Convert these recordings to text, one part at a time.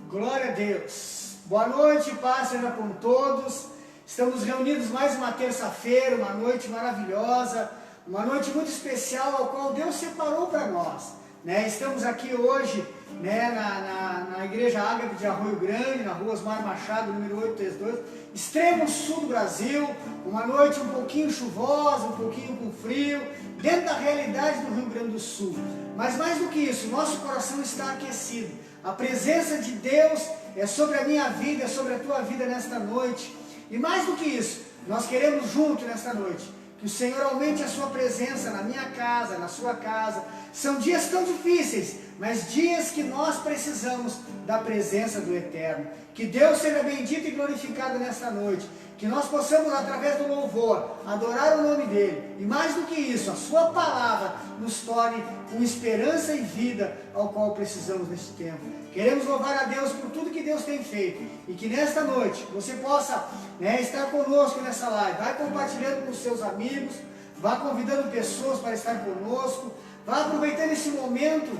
Glória a Deus. Boa noite, paz seja com todos. Estamos reunidos mais uma terça-feira, uma noite maravilhosa, uma noite muito especial, ao qual Deus separou para nós. Estamos aqui hoje na Igreja Ágape de Arroio Grande, na rua Osmar Machado, número 832, extremo sul do Brasil, uma noite um pouquinho chuvosa, um pouquinho com frio, dentro da realidade do Rio Grande do Sul. Mas mais do que isso, nosso coração está aquecido. A presença de Deus é sobre a minha vida, é sobre a tua vida nesta noite. E mais do que isso, nós queremos junto nesta noite que o Senhor aumente a sua presença na minha casa, na sua casa. São dias tão difíceis, mas dias que nós precisamos da presença do Eterno. Que Deus seja bendito e glorificado nesta noite. Que nós possamos, através do louvor, adorar o nome dEle. E mais do que isso, a sua palavra nos torne com esperança e vida ao qual precisamos neste tempo. Queremos louvar a Deus por tudo que Deus tem feito. E que nesta noite você possa estar conosco nessa live. Vai compartilhando com os seus amigos, vá convidando pessoas para estar conosco. Vá aproveitando esse momento.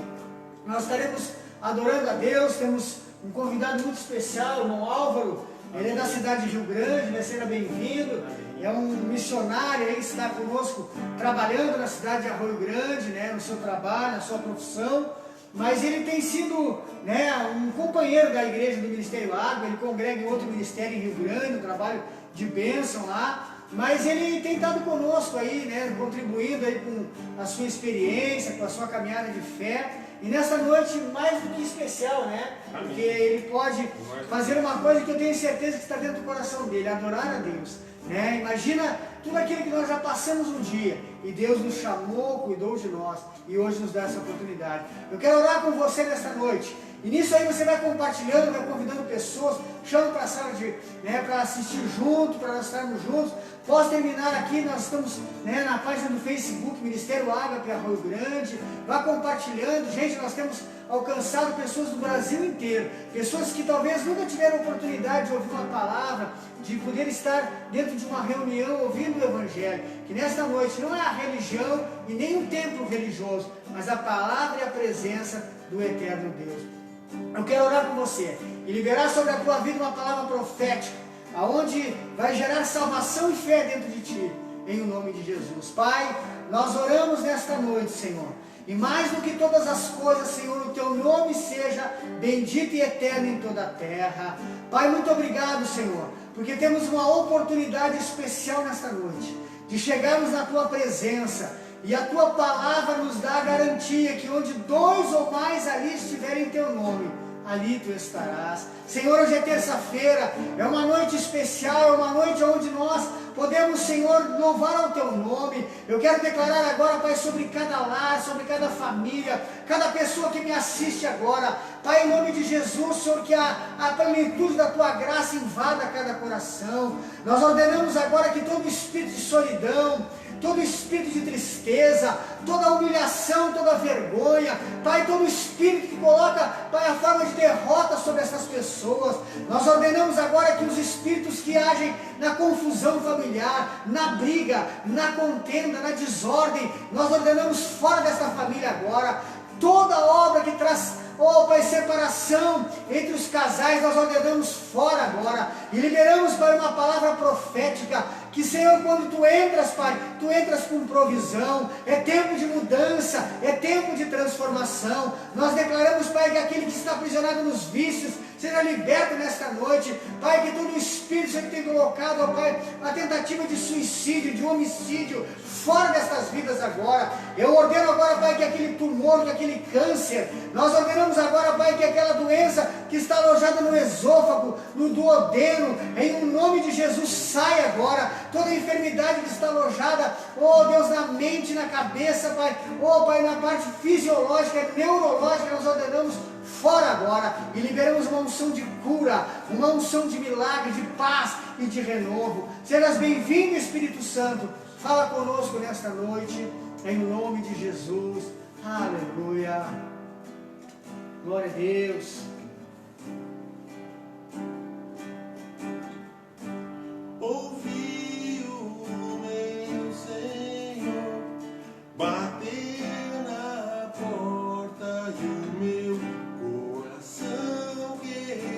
Nós estaremos adorando a Deus. Temos um convidado muito especial, o irmão Álvaro. Ele é da cidade de Rio Grande, seja bem-vindo. É um missionário aí que está conosco, trabalhando na cidade de Arroio Grande, no seu trabalho, na sua profissão. Mas ele tem sido um companheiro da igreja do Ministério Água. Ele congrega em outro ministério em Rio Grande, um trabalho de bênção lá. Mas ele tem estado conosco aí, contribuindo aí com a sua experiência, com a sua caminhada de fé. E nessa noite, mais do que especial, porque ele pode fazer uma coisa que eu tenho certeza que está dentro do coração dele, adorar a Deus. Imagina tudo aquilo que nós já passamos um dia, e Deus nos chamou, cuidou de nós, e hoje nos dá essa oportunidade. Eu quero orar com você nesta noite. E nisso aí você vai compartilhando, vai convidando pessoas, chama para a sala para assistir junto, para nós estarmos juntos. Posso terminar aqui, nós estamos na página do Facebook, Ministério Ágape Arroio Grande. Vá compartilhando. Gente, nós temos alcançado pessoas do Brasil inteiro, pessoas que talvez nunca tiveram oportunidade de ouvir uma palavra, de poder estar dentro de uma reunião ouvindo o Evangelho. Que nesta noite não é a religião e nem um templo religioso, mas a palavra e a presença do Eterno Deus. Eu quero orar com você e liberar sobre a tua vida uma palavra profética, aonde vai gerar salvação e fé dentro de ti, em o nome de Jesus. Pai, nós oramos nesta noite, Senhor, e mais do que todas as coisas, Senhor, o teu nome seja bendito e eterno em toda a terra. Pai, muito obrigado, Senhor, porque temos uma oportunidade especial nesta noite, de chegarmos na tua presença. E a tua palavra nos dá a garantia que onde dois ou mais ali estiverem em teu nome, ali tu estarás. Senhor, hoje é terça-feira, é uma noite especial, é uma noite onde nós podemos, Senhor, louvar ao teu nome. Eu quero declarar agora, Pai, sobre cada lar, sobre cada família, cada pessoa que me assiste agora. Pai, em nome de Jesus, Senhor, que a plenitude da tua graça invada cada coração. Nós ordenamos agora que todo espírito de solidão, todo espírito de tristeza, toda humilhação, toda vergonha, Pai, todo espírito que coloca, Pai, a forma de derrota sobre essas pessoas, nós ordenamos agora que os espíritos que agem na confusão familiar, na briga, na contenda, na desordem, nós ordenamos fora desta família agora. Toda obra que traz, Pai, separação entre os casais, nós ordenamos fora agora. E liberamos, Pai, uma palavra profética, que, Senhor, quando tu entras, Pai, tu entras com provisão. É tempo de mudança, é tempo de transformação. Nós declaramos, Pai, que aquele que está aprisionado nos vícios seja liberto nesta noite. Pai, que todo o espírito que tem colocado, ó Pai, a tentativa de suicídio, de homicídio, fora destas vidas agora. Eu ordeno agora, Pai, que aquele tumor, que aquele câncer, nós ordenamos agora, Pai, que aquela doença que está alojada no esôfago, no duodeno, em nome de Jesus, sai agora. Toda enfermidade que está alojada, Deus, na mente, na cabeça, Pai, Pai, na parte fisiológica, neurológica, nós ordenamos fora agora e liberamos uma unção de cura, uma unção de milagre, de paz e de renovo. Sejas bem-vindo, Espírito Santo. Fala conosco nesta noite, em nome de Jesus. Aleluia. Glória a Deus. Ouviu meu Senhor bater na porta e o meu coração querer.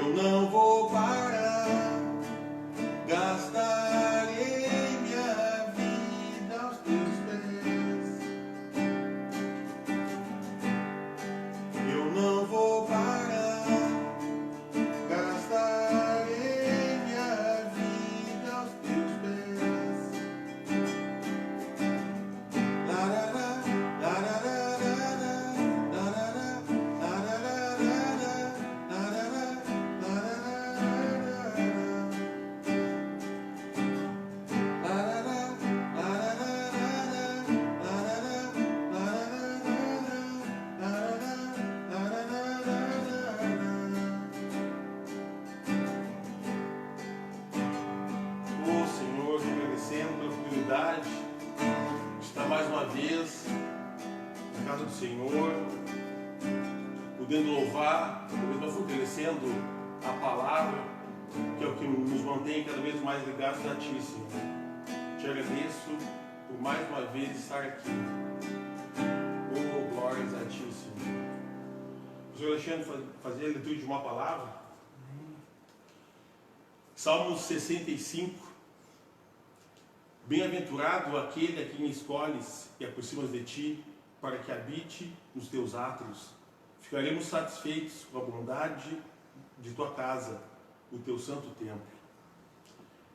eu não vou parar, gastarei minha vida aos teus pés. Eu não vou parar, gastarei minha vida aos teus pés. Larará, larará, larará, larará, Senhor, agradecendo pela oportunidade de estar mais uma vez na casa do Senhor, podendo louvar, cada vez mais fortalecendo a palavra, que é o que nos mantém cada vez mais ligados a Ti, Senhor. Te agradeço por mais uma vez estar aqui. Oh, glórias a Ti, Senhor. O Senhor Alexandre fazer a leitura de uma palavra. Salmo 65. Bem-aventurado aquele a quem escolhes e aproximas de Ti, para que habite nos Teus átrios. Ficaremos satisfeitos com a bondade de Tua casa, o Teu santo templo.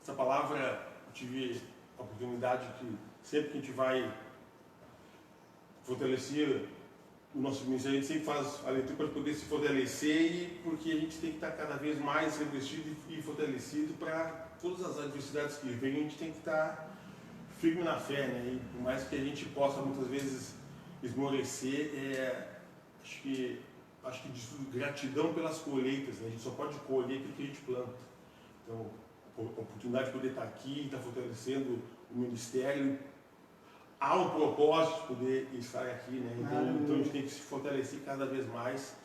Essa palavra, eu tive a oportunidade que sempre que a gente vai fortalecer o nosso ministério, a gente sempre faz a leitura para poder se fortalecer, e porque a gente tem que estar cada vez mais revestido e fortalecido para todas as adversidades que vêm. A gente tem que estar firme na fé, né? E por mais que a gente possa muitas vezes esmorecer, acho que diz gratidão pelas colheitas, né? A gente só pode colher aquilo que a gente planta. Então, a oportunidade de poder estar aqui, estar fortalecendo o ministério, há um propósito de poder estar aqui, né? Então a gente tem que se fortalecer cada vez mais,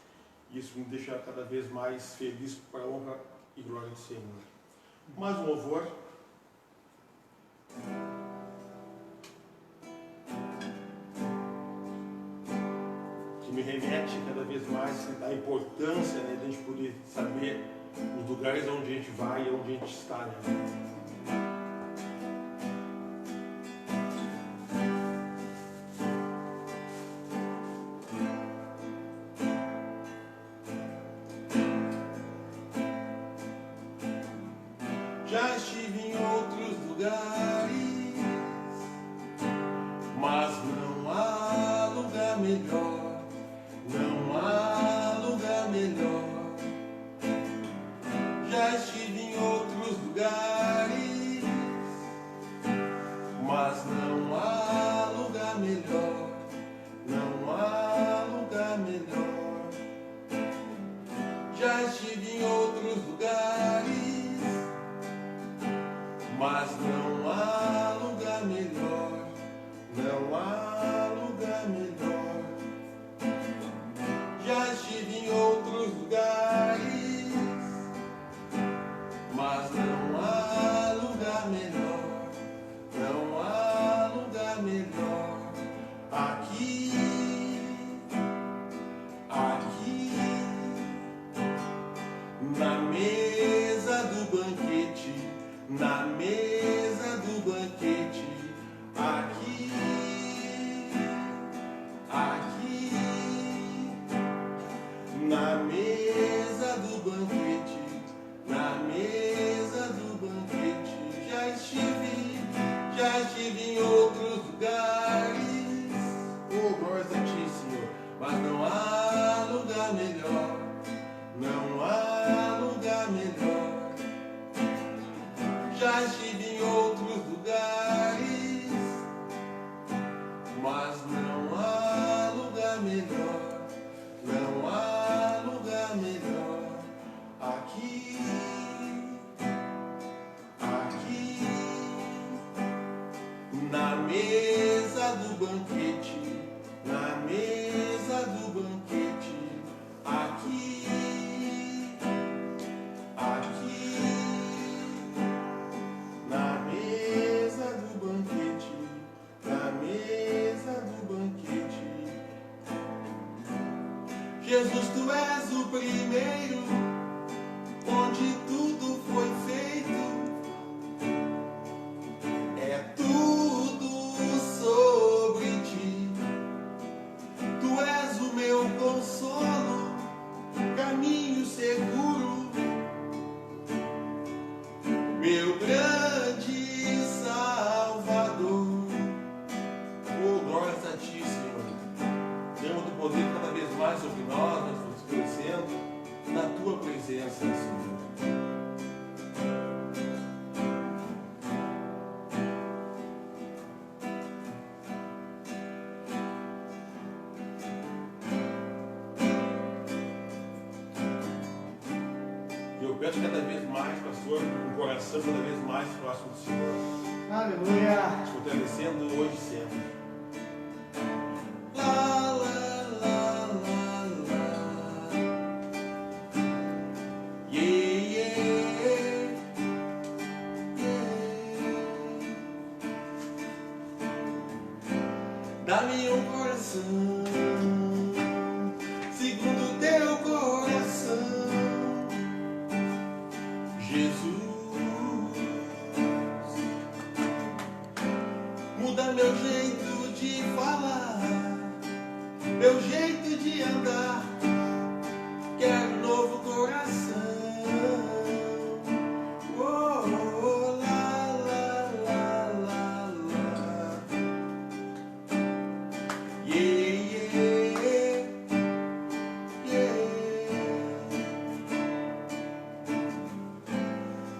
e isso me deixa cada vez mais feliz para a honra e glória do Senhor. Mais um louvor. Que me remete cada vez mais à importância, né, de a gente poder saber os lugares onde a gente vai e onde a gente está, né? Já estive em outros lugares, mas não há lugar melhor, não há lugar melhor. Já estive em outros lugares, mas não há lugar melhor, não há lugar melhor. Já estive em outros lugares, mas não há lugar melhor, não há lugar melhor. Já estive em outros lugares, mas não há lugar melhor, não há lugar melhor. Aqui, aqui, na mesa do banquete, na mesa do banquete, aqui, aqui, na mesa do banquete, na mesa do banquete. Já estive em outros lugares, oh, glórias a Ti, Senhor, mas não há lugar melhor, não há lugar melhor. Já estive em outros lugares, mas não há lugar melhor, não há lugar melhor. Aqui, aqui, na mesa do banquete, na mesa do banquete, aqui, aqui, na mesa do banquete, na mesa do banquete. Jesus, Tu és o primeiro, E eu peço cada vez mais, pastor, um coração cada vez mais próximo do Senhor. Aleluia. Se fortalecendo hoje e sempre. Dá-me um coração segundo teu coração, Jesus. Muda meu jeito de falar, meu jeito de andar. Quero um novo coração.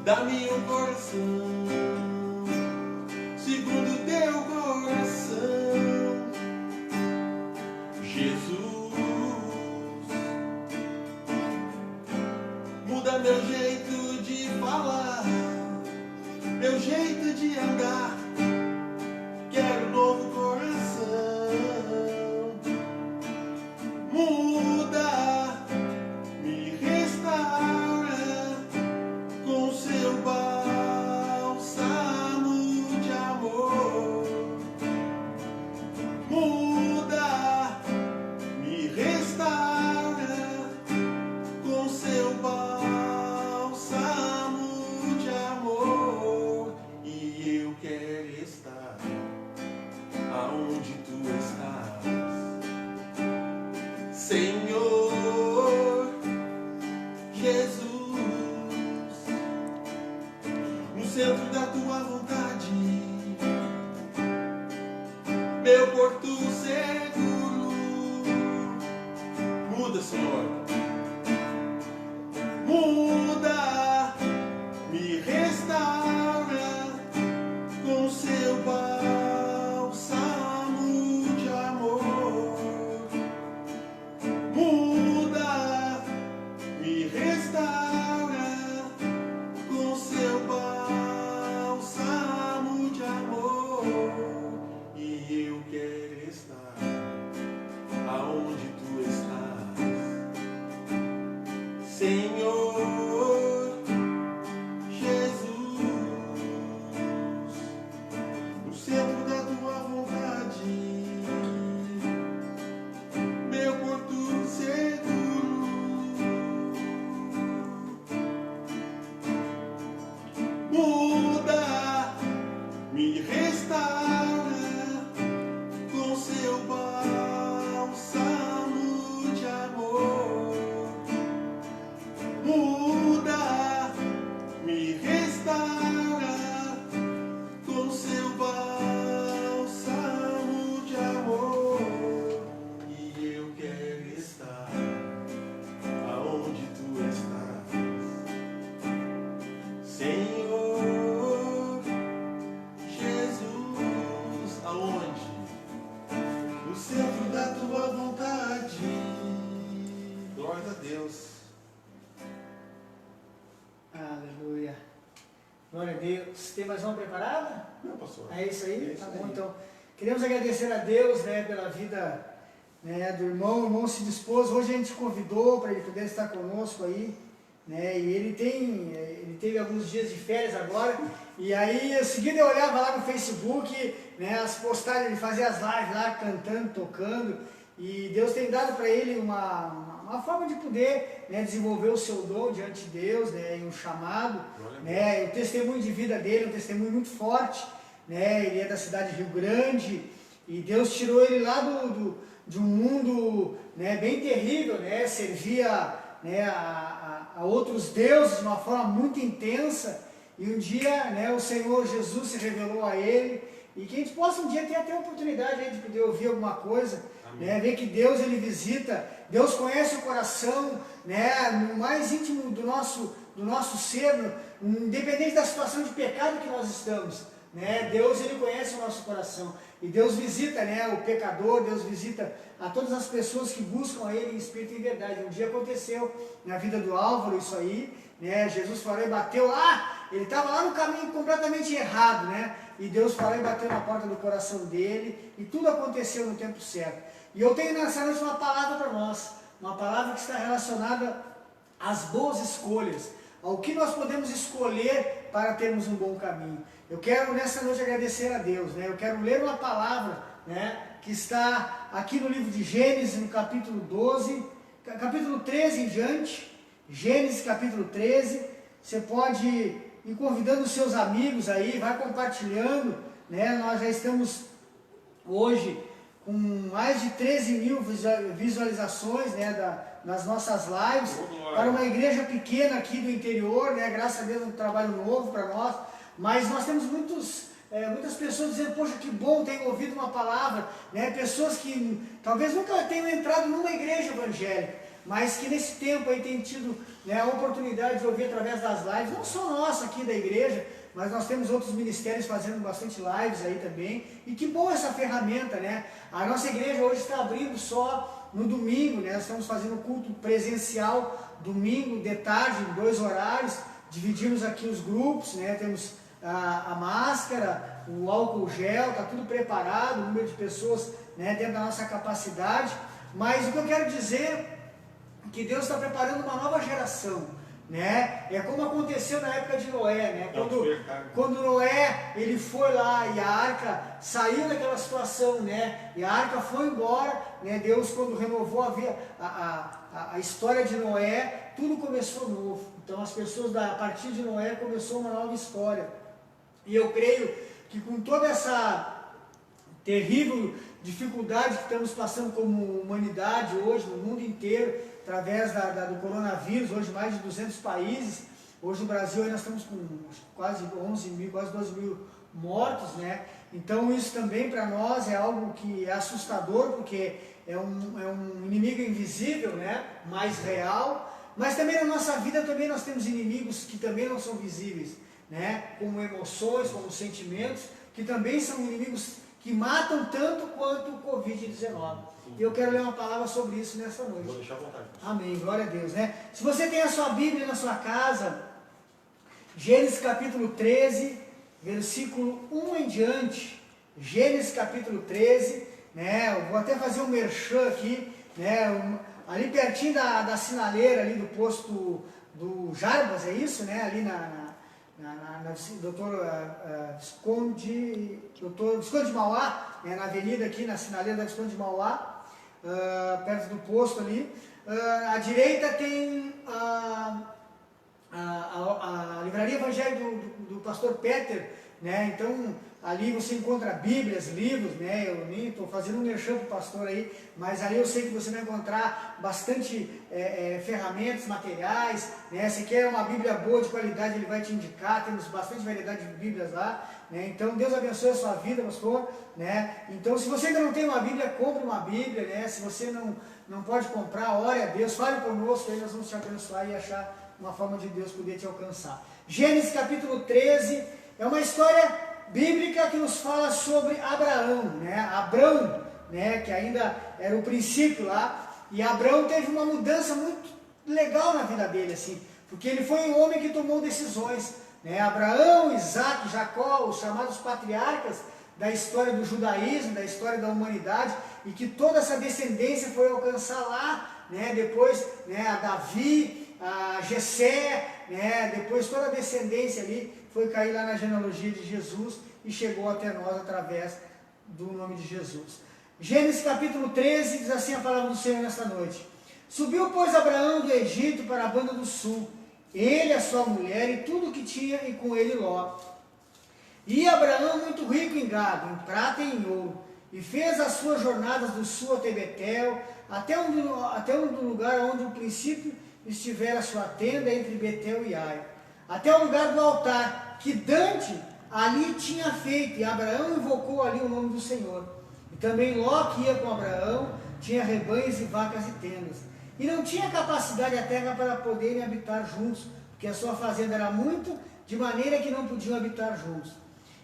Dá-me um coração segundo teu coração, Jesus. Muda meu jeito de falar, meu jeito de andar. Quero um novo coração. Muda, me restaura com seu bálsamo de amor. Muda, me restaura com seu bálsamo de amor. E eu quero estar aonde tu estás, Senhor Jesus. No centro da tua vontade, meu porto seguro. Muda, Senhor. Muda, me restaura com seu bálsamo de amor. Muda, me restaura com seu bálsamo de amor. E eu quero estar aonde tu estás, Senhor Jesus. No centro da tua vontade, meu porto seguro. Muda, me restaura com seu bálsamo de amor. Muda, me restaura com seu bálsamo de amor. E eu quero estar aonde tu estás, Senhor Jesus. Aonde? No centro da tua vontade. Glória a Deus. Aleluia. Glória a Deus. Tem mais uma preparada? Não, pastor. É isso aí? É isso Tá bom, aí. então. Queremos agradecer a Deus, né, pela vida, né, do irmão. O irmão se dispôs. Hoje a gente convidou para ele poder estar conosco aí, né, e ele teve alguns dias de férias agora. E aí, em seguida, eu olhava lá no Facebook, né, as postagens, ele fazia as lives lá, cantando, tocando. E Deus tem dado para ele uma forma de poder, né, desenvolver o seu dom diante de Deus, né, e um chamado, né, o testemunho de vida dele é um testemunho muito forte, né, ele é da cidade de Rio Grande e Deus tirou ele lá de um mundo, né, bem terrível, né, servia, né, a outros deuses de uma forma muito intensa. E um dia, né, o Senhor Jesus se revelou a ele, e que a gente possa um dia ter até a oportunidade aí de poder ouvir alguma coisa, né, ver que Deus ele visita, Deus conhece o coração, né, no mais íntimo do nosso ser, independente da situação de pecado que nós estamos, né, Deus ele conhece o nosso coração, e Deus visita, né, o pecador, Deus visita a todas as pessoas que buscam a Ele em espírito e em verdade. Um dia aconteceu na vida do Álvaro isso aí, né? Jesus falou e bateu lá, ele estava lá no caminho completamente errado, né? E Deus falou e bateu na porta do coração dele, e tudo aconteceu no tempo certo. E eu tenho nessa noite uma palavra para nós, uma palavra que está relacionada às boas escolhas, ao que nós podemos escolher para termos um bom caminho. Eu quero nessa noite agradecer a Deus, né? Eu quero ler uma palavra, né, que está aqui no livro de Gênesis, no capítulo 12, capítulo 13 em diante, Gênesis capítulo 13, você pode ir convidando os seus amigos aí, vai compartilhando, né? Nós já estamos hoje com mais de 13 mil visualizações, né, nas nossas lives, para uma igreja pequena aqui do interior, né? Graças a Deus, um trabalho novo para nós, mas nós temos muitas pessoas dizendo, poxa, que bom, tenho ouvido uma palavra, né? Pessoas que talvez nunca tenham entrado numa igreja evangélica, mas que nesse tempo aí têm tido, né, a oportunidade de ouvir através das lives, não só nossa aqui da igreja, mas nós temos outros ministérios fazendo bastante lives aí também, e que bom essa ferramenta, né? A nossa igreja hoje está abrindo só no domingo, né? Nós estamos fazendo culto presencial, domingo de tarde, em 2 horários, dividimos aqui os grupos, né? Temos a máscara, o álcool gel, está tudo preparado, o número de pessoas, né, dentro da nossa capacidade, mas o que eu quero dizer é que Deus está preparando uma nova geração, né? É como aconteceu na época de Noé, né? Quando Noé ele foi lá e a arca saiu daquela situação, né? E a arca foi embora, né? Deus, quando renovou a história de Noé, tudo começou novo. Então as pessoas a partir de Noé começou uma nova história. E eu creio que com toda essa terrível dificuldade que estamos passando como humanidade hoje, no mundo inteiro, através do coronavírus, hoje mais de 200 países, hoje no Brasil nós estamos com quase 11 mil, quase 12 mil mortos, né? Então isso também para nós é algo que é assustador, porque é um inimigo invisível, né? Mais real, mas também na nossa vida também nós temos inimigos que também não são visíveis, né? Como emoções, como sentimentos, que também são inimigos que matam tanto quanto o Covid-19. E eu quero ler uma palavra sobre isso nessa noite. Vou deixar à vontade. Amém, glória a Deus, né? Se você tem a sua Bíblia na sua casa, Gênesis capítulo 13, versículo 1 em diante, Gênesis capítulo 13, né? Eu vou até fazer um merchan aqui, né? Ali pertinho da sinaleira, ali do posto do Jarbas, é isso, né? Ali na Doutor Visconde de Mauá, né? Na avenida aqui, na sinaleira da Visconde de Mauá, perto do posto ali. À direita tem a livraria evangélica do pastor Peter, né? Então ali você encontra Bíblias, livros, né? Eu nem estou fazendo um merchan para o pastor aí, mas ali eu sei que você vai encontrar bastante ferramentas, materiais, né? Se quer uma Bíblia boa, de qualidade, ele vai te indicar, temos bastante variedade de Bíblias lá, né? Então Deus abençoe a sua vida, pastor, né? Então se você ainda não tem uma Bíblia, compre uma Bíblia, né? Se você não pode comprar, ore a Deus, fale conosco, aí nós vamos te abençoar e achar uma forma de Deus poder te alcançar. Gênesis capítulo 13 é uma história bíblica que nos fala sobre Abraão, né? Abrão, né? Que ainda era o princípio lá, e Abrão teve uma mudança muito legal na vida dele, assim, porque ele foi um homem que tomou decisões, né? Abraão, Isaac, Jacó, os chamados patriarcas da história do judaísmo, da história da humanidade, e que toda essa descendência foi alcançar lá, né? Depois, né, a Davi, a Jessé, né? Depois toda a descendência ali foi cair lá na genealogia de Jesus e chegou até nós através do nome de Jesus. Gênesis capítulo 13 diz assim a palavra do Senhor nesta noite: Subiu, pois, Abraão do Egito para a banda do sul, ele, a sua mulher e tudo o que tinha, e com ele Ló. E Abraão muito rico em gado, em prata e em ouro, e fez as suas jornadas do sul até Betel, até um lugar onde o princípio estivera a sua tenda entre Betel e Ai, até o lugar do altar, que Dante ali tinha feito, e Abraão invocou ali o nome do Senhor. E também Ló, que ia com Abraão, tinha rebanhos e vacas e tendas. E não tinha capacidade a terra para poderem habitar juntos, porque a sua fazenda era muito, de maneira que não podiam habitar juntos.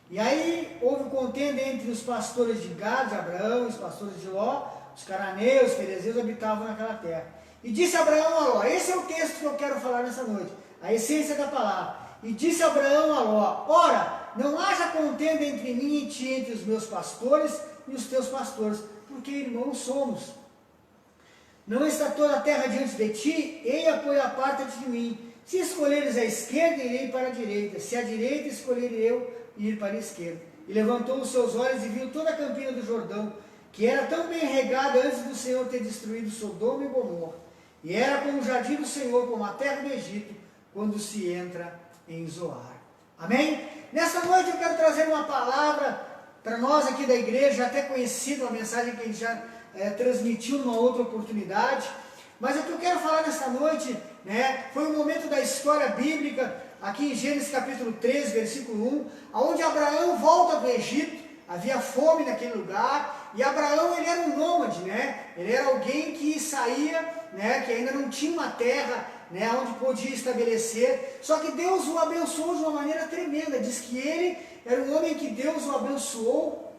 E aí houve contenda entre os pastores de Gad, de Abraão, e os pastores de Ló. Os cananeus, ferezeus habitavam naquela terra. E disse Abraão a Ló, esse é o texto que eu quero falar nessa noite. a essência da palavra. E disse Abraão a Ló: ora, não haja contenda entre mim e ti, entre os meus pastores e os teus pastores, porque irmãos somos. Não está toda a terra diante de ti, eia, pois aparta-te de mim. Se escolheres a esquerda, irei para a direita, se a direita escolher eu, ir para a esquerda. E levantou os seus olhos e viu toda a campina do Jordão, que era tão bem regada antes do Senhor ter destruído Sodoma e Gomorra. E era como o jardim do Senhor, como a terra do Egito, quando se entra em Zoar. Amém? Nesta noite eu quero trazer uma palavra para nós aqui da igreja, até conhecida, uma mensagem que a gente já transmitiu numa outra oportunidade. Mas o que eu quero falar nesta noite, né, foi um momento da história bíblica, aqui em Gênesis capítulo 13, versículo 1, onde Abraão volta do Egito. Havia fome naquele lugar, e Abraão, ele era um nômade, né? Ele era alguém que saía, né, que ainda não tinha uma terra, né, onde podia estabelecer. Só que Deus o abençoou de uma maneira tremenda. Diz que ele era um homem que Deus o abençoou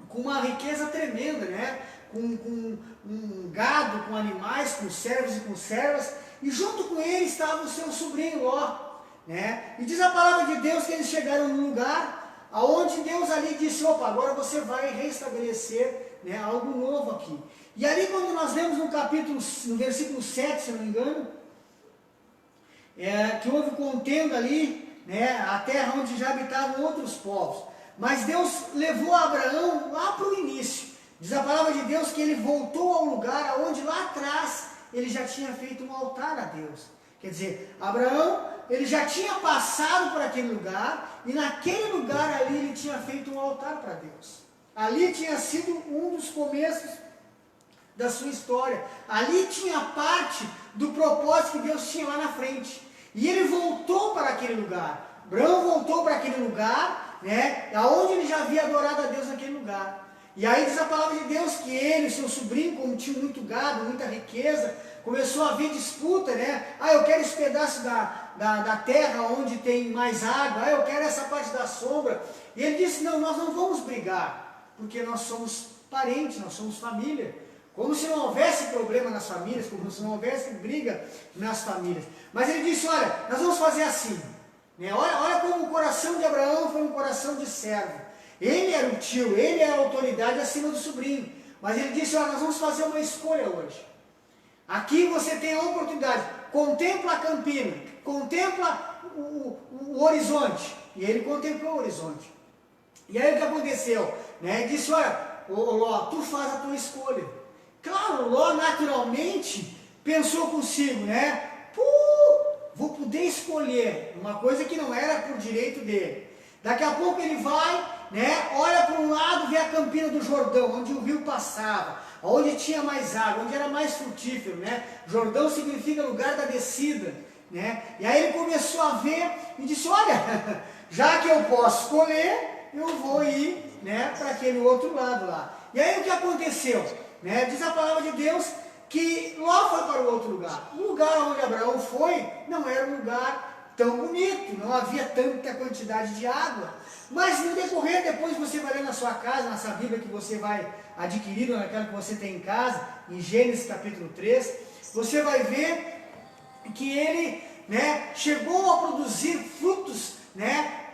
com uma riqueza tremenda, né? Com um gado, com animais, com servos e com servas, e junto com ele estava o seu sobrinho Ló, né? E diz a palavra de Deus que eles chegaram num lugar aonde Deus ali disse: opa, agora você vai restabelecer, né, algo novo aqui. E ali, quando nós lemos no versículo 7, se não me engano, que houve contenda ali, né, a terra onde já habitavam outros povos. Mas Deus levou Abraão lá para o início. Diz a palavra de Deus que ele voltou ao lugar onde lá atrás ele já tinha feito um altar a Deus. Quer dizer, Abraão, ele já tinha passado por aquele lugar, e naquele lugar ali ele tinha feito um altar para Deus. Ali tinha sido um dos começos da sua história. Ali tinha parte do propósito que Deus tinha lá na frente. E ele voltou para aquele lugar. Abraão voltou para aquele lugar, né, aonde ele já havia adorado a Deus naquele lugar. E aí diz a palavra de Deus que ele e seu sobrinho, como tinham muito gado, muita riqueza, começou a haver disputa, né? Ah, eu quero esse pedaço da terra onde tem mais água, ah, eu quero essa parte da sombra. E ele disse: não, nós não vamos brigar, porque nós somos parentes, nós somos família. Como se não houvesse problema nas famílias, como se não houvesse briga nas famílias. Mas ele disse: olha, nós vamos fazer assim, né? Olha como o coração de Abraão foi um coração de servo. Ele era o tio, ele era a autoridade acima do sobrinho. Mas ele disse: olha, nós vamos fazer uma escolha hoje. Aqui você tem a oportunidade, contempla a campina, contempla o horizonte. E ele contemplou o horizonte. E aí o que aconteceu? Né? Ele disse: olha, Ló, tu faz a tua escolha. Claro, Ló naturalmente pensou consigo, né? Vou poder escolher uma coisa que não era por direito dele. Daqui a pouco ele vai, né, olha para um lado, vê a campina do Jordão, onde o rio passava, onde tinha mais água, onde era mais frutífero, né? Jordão significa lugar da descida, né? E aí ele começou a ver e disse: olha, já que eu posso escolher, eu vou ir, né, para aquele outro lado lá. E aí o que aconteceu? Né? Diz a palavra de Deus que Ló foi para o outro lugar. O lugar onde Abraão foi não era um lugar tão bonito, não havia tanta quantidade de água. Mas no decorrer, depois você vai ler na sua casa, nessa Bíblia que você vai adquirir, ou naquela que você tem em casa, em Gênesis capítulo 3, você vai ver que ele, né, chegou a produzir frutos, né,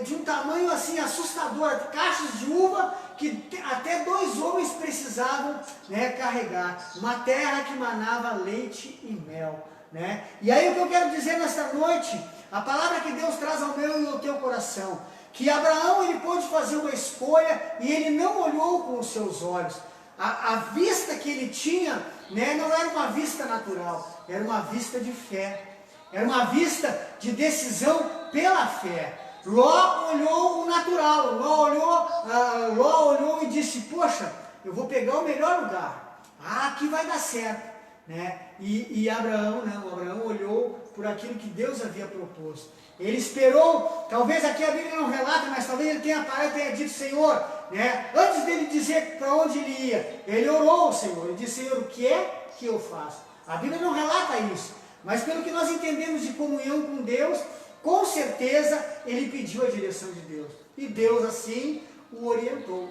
de um tamanho assim assustador, caixas de uva que até 2 homens precisavam, né, carregar, uma terra que manava leite e mel. Né? E aí o que eu quero dizer nesta noite, a palavra que Deus traz ao meu e ao teu coração, que Abraão ele pôde fazer uma escolha e ele não olhou com os seus olhos. A vista que ele tinha, né, não era uma vista natural, era uma vista de fé, era uma vista de decisão pela fé. Ló olhou o natural, Ló olhou e disse: poxa, eu vou pegar o melhor lugar, aqui vai dar certo. Né? E Abraão não, Abraão olhou por aquilo que Deus havia proposto. Ele esperou, talvez aqui a Bíblia não relata, mas talvez ele tenha parado e tenha dito: Senhor, né? Antes dele dizer para onde ele ia, ele orou ao Senhor, ele disse: Senhor, o que é que eu faço? A Bíblia não relata isso, mas pelo que nós entendemos de comunhão com Deus, com certeza ele pediu a direção de Deus, e Deus assim o orientou.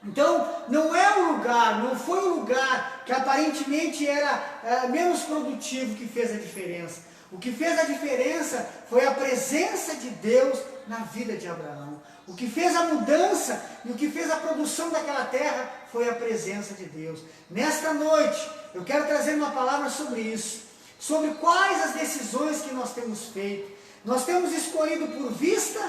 Então, não é o lugar, não foi o lugar que aparentemente era menos produtivo que fez a diferença. O que fez a diferença foi a presença de Deus na vida de Abraão. O que fez a mudança e o que fez a produção daquela terra foi a presença de Deus. Nesta noite, eu quero trazer uma palavra sobre isso, sobre quais as decisões que nós temos feito. Nós temos escolhido por vista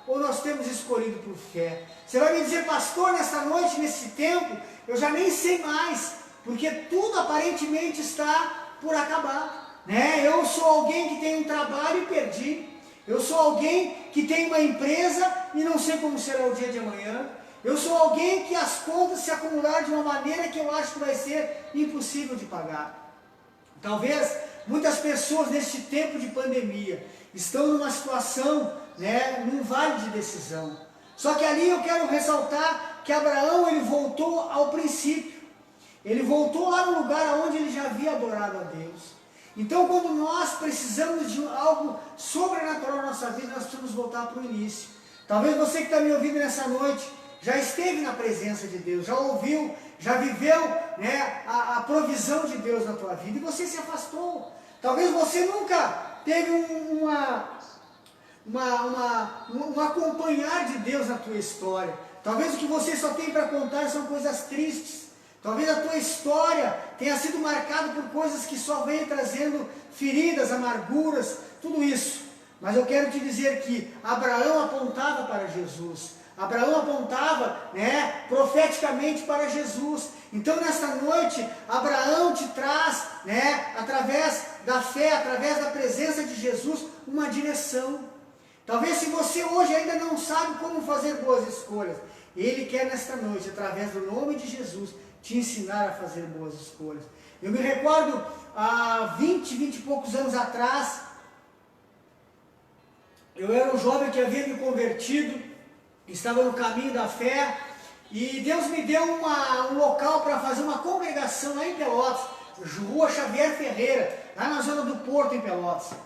ou nós temos escolhido por fé? Você vai me dizer, pastor, nesta noite, nesse tempo, eu já nem sei mais, porque tudo aparentemente está por acabar, né? Eu sou alguém que tem um trabalho e perdi. Eu sou alguém que tem uma empresa e não sei como será o dia de amanhã. Eu sou alguém que as contas se acumularam de uma maneira que eu acho que vai ser impossível de pagar. Talvez muitas pessoas neste tempo de pandemia estão numa situação, né, num vale de decisão. Só que ali eu quero ressaltar que Abraão, ele voltou ao princípio. Ele voltou lá no lugar onde ele já havia adorado a Deus. Então, quando nós precisamos de algo sobrenatural na nossa vida, nós precisamos voltar para o início. Talvez você que está me ouvindo nessa noite já esteve na presença de Deus, já ouviu, já viveu, né, a provisão de Deus na tua vida e você se afastou. Talvez você nunca teve um acompanhar de Deus na tua história. Talvez o que você só tem para contar são coisas tristes. Talvez a tua história tenha sido marcada por coisas que só vêm trazendo feridas, amarguras, tudo isso. Mas eu quero te dizer que Abraão apontava para Jesus. Abraão apontava, né, profeticamente para Jesus. Então nesta noite, Abraão te traz, né, através da fé, através da presença de Jesus, uma direção. Talvez se você hoje ainda não sabe como fazer boas escolhas, Ele quer nesta noite, através do nome de Jesus, te ensinar a fazer boas escolhas. Eu me recordo, há 20 e poucos anos atrás, eu era um jovem que havia me convertido, estava no caminho da fé, e Deus me deu um local para fazer uma congregação lá em Pelotas, Rua Xavier Ferreira, lá na zona do Porto, em Pelotas.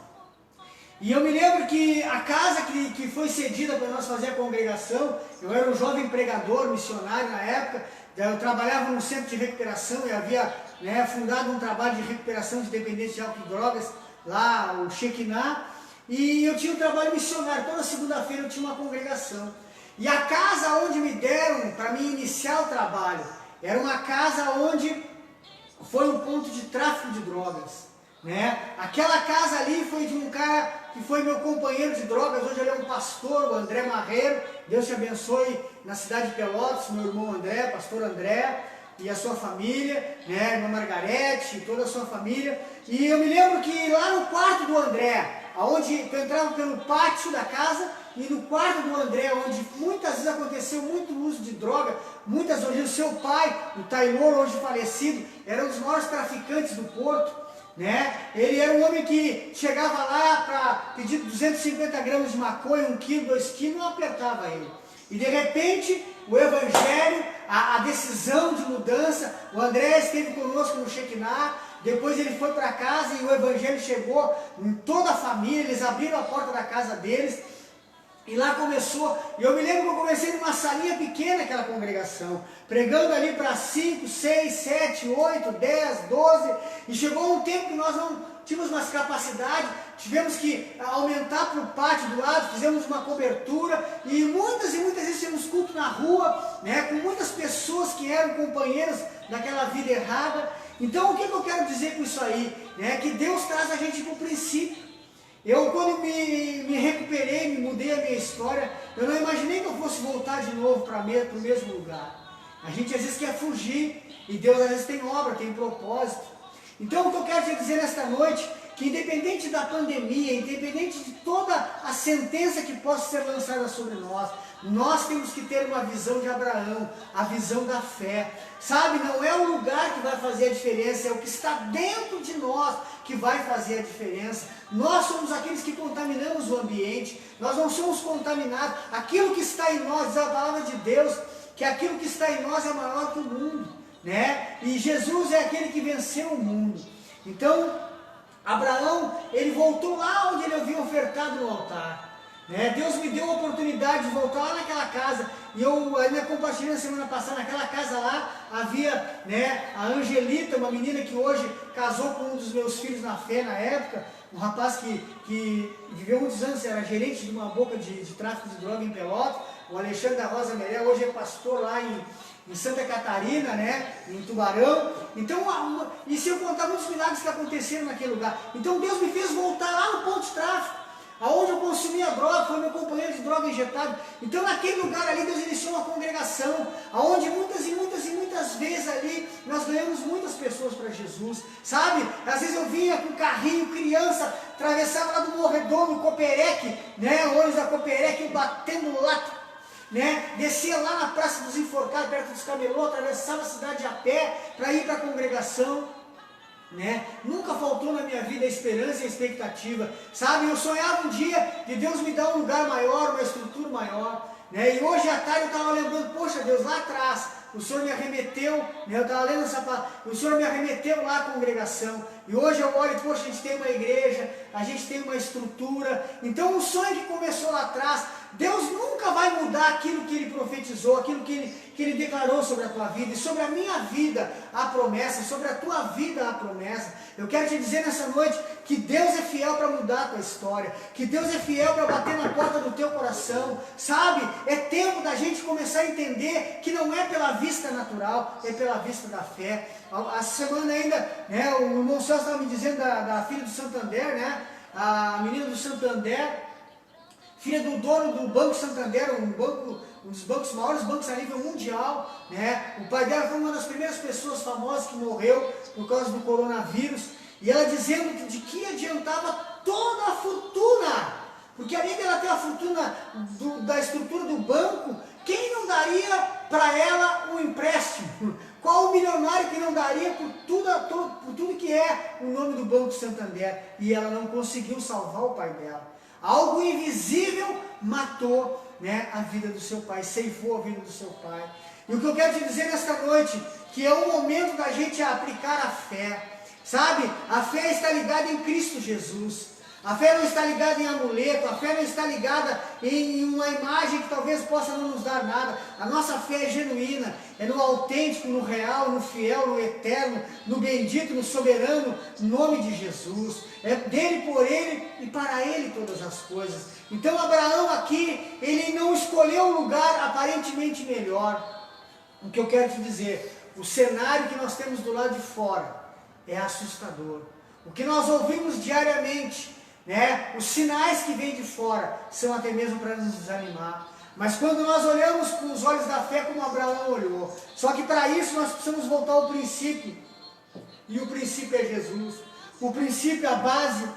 E eu me lembro que a casa que foi cedida para nós fazer a congregação, eu era um jovem pregador, missionário na época, eu trabalhava num centro de recuperação e havia, né, fundado um trabalho de recuperação de dependentes de álcool e drogas, lá, o Shekinah, e eu tinha um trabalho missionário, toda segunda-feira eu tinha uma congregação. E a casa onde me deram para mim iniciar o trabalho, era uma casa onde foi um ponto de tráfico de drogas. Né? Aquela casa ali foi de um cara que foi meu companheiro de drogas, hoje ele é um pastor, o André Marreiro, Deus te abençoe na cidade de Pelotas, meu irmão André, pastor André e a sua família, né? Irmã Margarete e toda a sua família. E eu me lembro que lá no quarto do André, onde eu entrava pelo pátio da casa, e no quarto do André, onde muitas vezes aconteceu muito uso de droga, muitas vezes o seu pai, o Taylor, hoje falecido, era um dos maiores traficantes do Porto. Né? Ele era um homem que chegava lá para pedir 250 gramas de maconha, 1 quilo, 2 quilos, não apertava ele. E de repente, o Evangelho, a decisão de mudança, o André esteve conosco no Shekinah, depois ele foi para casa e o Evangelho chegou em toda a família, eles abriram a porta da casa deles, e lá começou. E eu me lembro que eu comecei numa salinha pequena, aquela congregação, pregando ali para 5, 6, 7, 8, 10, 12, e chegou um tempo que nós não tínhamos mais capacidade, tivemos que aumentar para o pátio do lado, fizemos uma cobertura, e muitas vezes fizemos culto na rua, né, com muitas pessoas que eram companheiras daquela vida errada. Então o que eu quero dizer com isso aí? Né, que Deus traz a gente para o princípio. Eu, quando me recuperei, me mudei a minha história, eu não imaginei que eu fosse voltar de novo para o mesmo lugar. A gente às vezes quer fugir, e Deus às vezes tem obra, tem propósito. Então o que eu quero te dizer nesta noite, que independente da pandemia, independente de toda a sentença que possa ser lançada sobre nós temos que ter uma visão de Abraão, a visão da fé. Sabe, não é o lugar que vai fazer a diferença, é o que está dentro de nós que vai fazer a diferença. Nós somos aqueles que contaminamos o ambiente, nós não somos contaminados. Aquilo que está em nós, diz a palavra de Deus, que aquilo que está em nós é maior que o mundo, né? E Jesus é aquele que venceu o mundo. Então, Abraão, ele voltou lá onde ele havia ofertado no altar. Deus me deu a oportunidade de voltar lá naquela casa, e eu ainda compartilhei na semana passada, naquela casa lá havia, a Angelita, uma menina que hoje casou com um dos meus filhos na fé na época, um rapaz que viveu muitos anos, era gerente de uma boca de tráfico de droga em Pelotas, o Alexandre da Rosa Melé, hoje é pastor lá em Santa Catarina, né, em Tubarão. Então, e se eu contar muitos milagres que aconteceram naquele lugar. Então Deus me fez voltar lá no ponto de tráfico, aonde eu consumia droga, foi meu companheiro de droga injetado. Então naquele lugar ali Deus iniciou uma congregação, aonde muitas vezes ali nós ganhamos muitas pessoas para Jesus, sabe? Às vezes eu vinha com carrinho, criança, atravessava lá do Morredouro, no Coperec, né, ônibus da Coperec, batendo lata, né? Descia lá na Praça dos Enforcados, perto dos Camelô, atravessava a cidade a pé para ir para a congregação. Né? Nunca faltou na minha vida a esperança e a expectativa, sabe? Eu sonhava um dia de Deus me dar um lugar maior, uma estrutura maior, né? E hoje à tarde eu estava lembrando, poxa Deus, lá atrás o Senhor me arremeteu, né? Eu estava lendo essa palavra, o Senhor me arremeteu lá à congregação, e hoje eu olho, poxa, a gente tem uma igreja, a gente tem uma estrutura. Então o sonho que começou lá atrás, Deus nunca vai mudar aquilo que Ele profetizou, aquilo que Ele declarou sobre a tua vida, e sobre a minha vida a promessa, sobre a tua vida a promessa. Eu quero te dizer nessa noite que Deus é fiel para mudar a tua história, que Deus é fiel para bater na porta do teu coração, sabe? É tempo da gente começar a entender que não é pela vista natural, é pela vista da fé. A semana ainda, né, o irmão Celso estava me dizendo da filha do Santander, né, a menina do Santander, filha do dono do Banco Santander, um dos bancos, maiores bancos a nível mundial, né? O pai dela foi uma das primeiras pessoas famosas que morreu por causa do coronavírus, e ela dizendo de que adiantava toda a fortuna, porque além dela ter a fortuna da estrutura do banco, quem não daria para ela um empréstimo? Qual o milionário que não daria por tudo que é o nome do Banco Santander? E ela não conseguiu salvar o pai dela. Algo invisível matou, né, a vida do seu pai, ceifou a vida do seu pai. E o que eu quero te dizer nesta noite, que é o momento da gente aplicar a fé, sabe? A fé está ligada em Cristo Jesus. A fé não está ligada em amuleto, a fé não está ligada em uma imagem que talvez possa não nos dar nada. A nossa fé é genuína, é no autêntico, no real, no fiel, no eterno, no bendito, no soberano nome de Jesus. É dele, por ele e para ele todas as coisas. Então Abraão aqui, ele não escolheu um lugar aparentemente melhor. O que eu quero te dizer, o cenário que nós temos do lado de fora é assustador. O que nós ouvimos diariamente, né? Os sinais que vêm de fora são até mesmo para nos desanimar. Mas quando nós olhamos com os olhos da fé como Abraão olhou, só que para isso nós precisamos voltar ao princípio, e o princípio é Jesus. O princípio, a base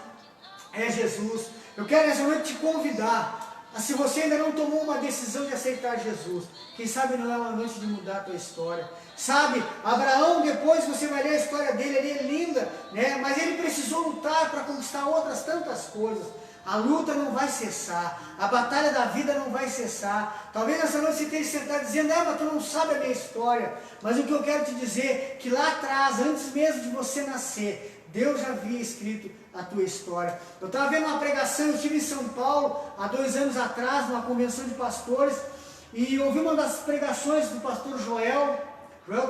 é Jesus. Eu quero nessa noite te convidar, se você ainda não tomou uma decisão de aceitar Jesus, quem sabe não é uma noite de mudar a tua história. Sabe, Abraão, depois você vai ler a história dele, ele é linda, né? Mas ele precisou lutar para conquistar outras tantas coisas. A luta não vai cessar, a batalha da vida não vai cessar. Talvez nessa noite você esteja sentado dizendo, mas tu não sabe a minha história. Mas o que eu quero te dizer, que lá atrás, antes mesmo de você nascer, Deus já havia escrito a tua história. Eu estava vendo uma pregação, eu estive em São Paulo, há 2 anos atrás, numa convenção de pastores, e ouvi uma das pregações do pastor Joel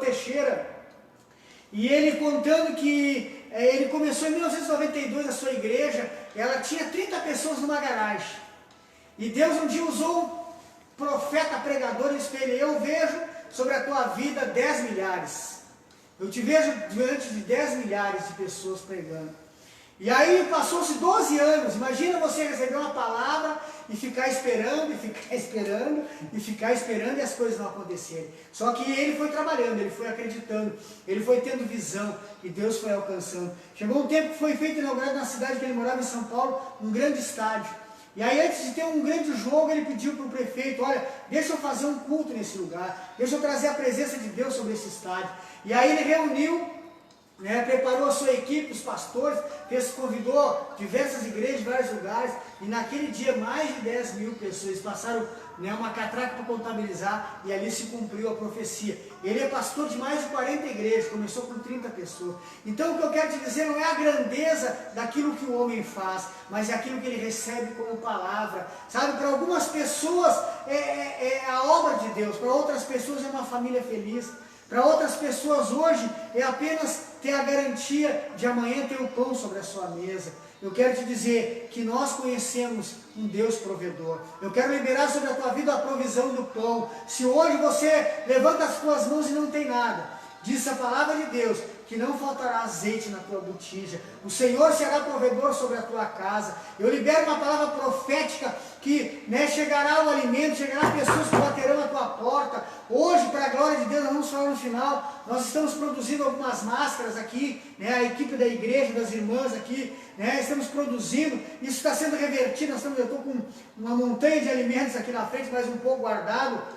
Teixeira, e ele contando que ele começou em 1992 a sua igreja, ela tinha 30 pessoas numa garagem, e Deus um dia usou um profeta pregador e disse: eu vejo sobre a tua vida 10 milhares, eu te vejo diante de 10 milhares de pessoas pregando. E aí passou-se 12 anos, imagina você receber uma palavra e ficar esperando, e ficar esperando, e ficar esperando e as coisas não acontecerem. Só que ele foi trabalhando, ele foi acreditando, ele foi tendo visão e Deus foi alcançando. Chegou um tempo que foi feito inaugurado na cidade que ele morava, em São Paulo, um grande estádio. E aí antes de ter um grande jogo, ele pediu para o prefeito, olha, deixa eu fazer um culto nesse lugar, deixa eu trazer a presença de Deus sobre esse estádio. E aí ele reuniu, né, preparou a sua equipe, os pastores, convidou diversas igrejas de vários lugares, e naquele dia mais de 10 mil pessoas passaram, né, uma catraca para contabilizar, e ali se cumpriu a profecia. Ele é pastor de mais de 40 igrejas, começou com 30 pessoas. Então o que eu quero te dizer não é a grandeza daquilo que o homem faz, mas é aquilo que ele recebe como palavra. Sabe, para algumas pessoas é a obra de Deus, para outras pessoas é uma família feliz. Para outras pessoas hoje é apenas ter a garantia de amanhã ter o pão sobre a sua mesa. Eu quero te dizer que nós conhecemos um Deus provedor. Eu quero liberar sobre a tua vida a provisão do pão. Se hoje você levanta as tuas mãos e não tem nada, diz a palavra de Deus que não faltará azeite na tua botija. O Senhor será provedor sobre a tua casa. Eu libero uma palavra profética que chegará o alimento, chegará pessoas que baterão na tua porta. Hoje, para a glória de Deus, nós vamos falar no final, nós estamos produzindo algumas máscaras aqui, a equipe da igreja, das irmãs aqui, estamos produzindo, isso está sendo revertido, eu estou com uma montanha de alimentos aqui na frente, mais um pouco guardado.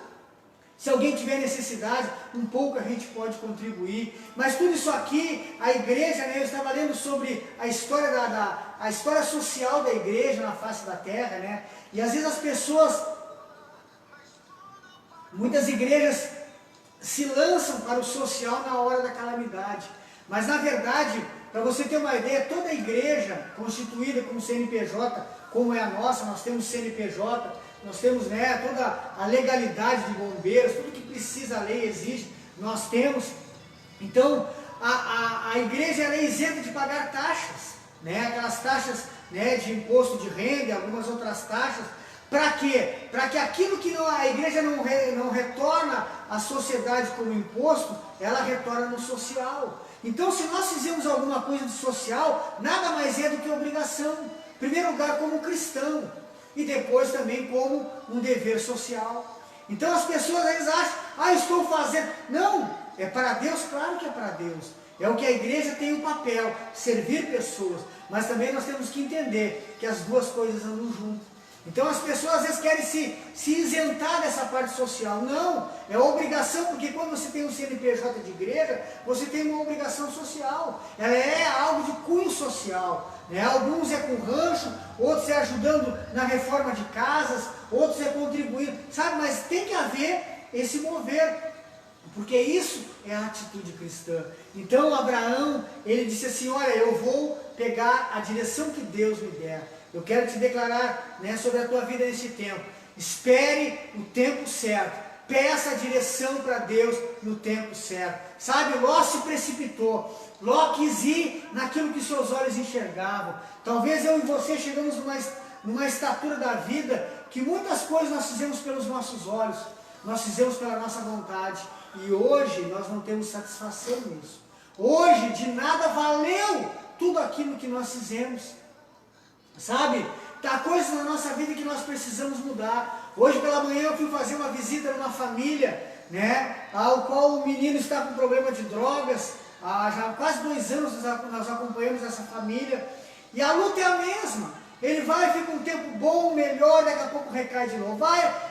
Se alguém tiver necessidade, um pouco a gente pode contribuir. Mas tudo isso aqui, a igreja, eu estava lendo sobre a história, a história social da igreja na face da terra, e às vezes as pessoas, muitas igrejas se lançam para o social na hora da calamidade. Mas na verdade, para você ter uma ideia, toda a igreja constituída como CNPJ, como é a nossa, nós temos CNPJ, nós temos toda a legalidade de bombeiros, tudo que precisa a lei exige, nós temos. Então, a igreja é isenta de pagar taxas, aquelas taxas de imposto de renda e algumas outras taxas. Para quê? Para que aquilo que a igreja não retorna à sociedade como imposto, ela retorna no social. Então, se nós fizermos alguma coisa de social, nada mais é do que obrigação. Em primeiro lugar, como cristão. E depois também como um dever social. Então as pessoas às vezes acham, estou fazendo. Não, é para Deus, claro que é para Deus. É o que a igreja tem o papel, servir pessoas. Mas também nós temos que entender que as duas coisas andam juntas. Então as pessoas às vezes querem se isentar dessa parte social. Não, é obrigação, porque quando você tem um CNPJ de igreja, você tem uma obrigação social. Ela é algo de cunho social. Alguns é com rancho, outros é ajudando na reforma de casas, outros é contribuindo, sabe? Mas tem que haver esse mover, porque isso é a atitude cristã. Então Abraão, ele disse assim, olha, eu vou pegar a direção que Deus me der. Eu quero te declarar sobre a tua vida nesse tempo. Espere o tempo certo. Peça a direção para Deus no tempo certo. Sabe, Ló se precipitou. Ló quis ir naquilo que seus olhos enxergavam. Talvez eu e você chegamos numa estatura da vida que muitas coisas nós fizemos pelos nossos olhos. Nós fizemos pela nossa vontade. E hoje nós não temos satisfação nisso. Hoje de nada valeu tudo aquilo que nós fizemos. Sabe? Há coisas na nossa vida que nós precisamos mudar. Hoje pela manhã eu fui fazer uma visita numa família, ao qual o menino está com problema de drogas. Já há quase 2 anos nós acompanhamos essa família. E a luta é a mesma. Ele vai, fica um tempo bom, melhor, daqui a pouco recai de novo.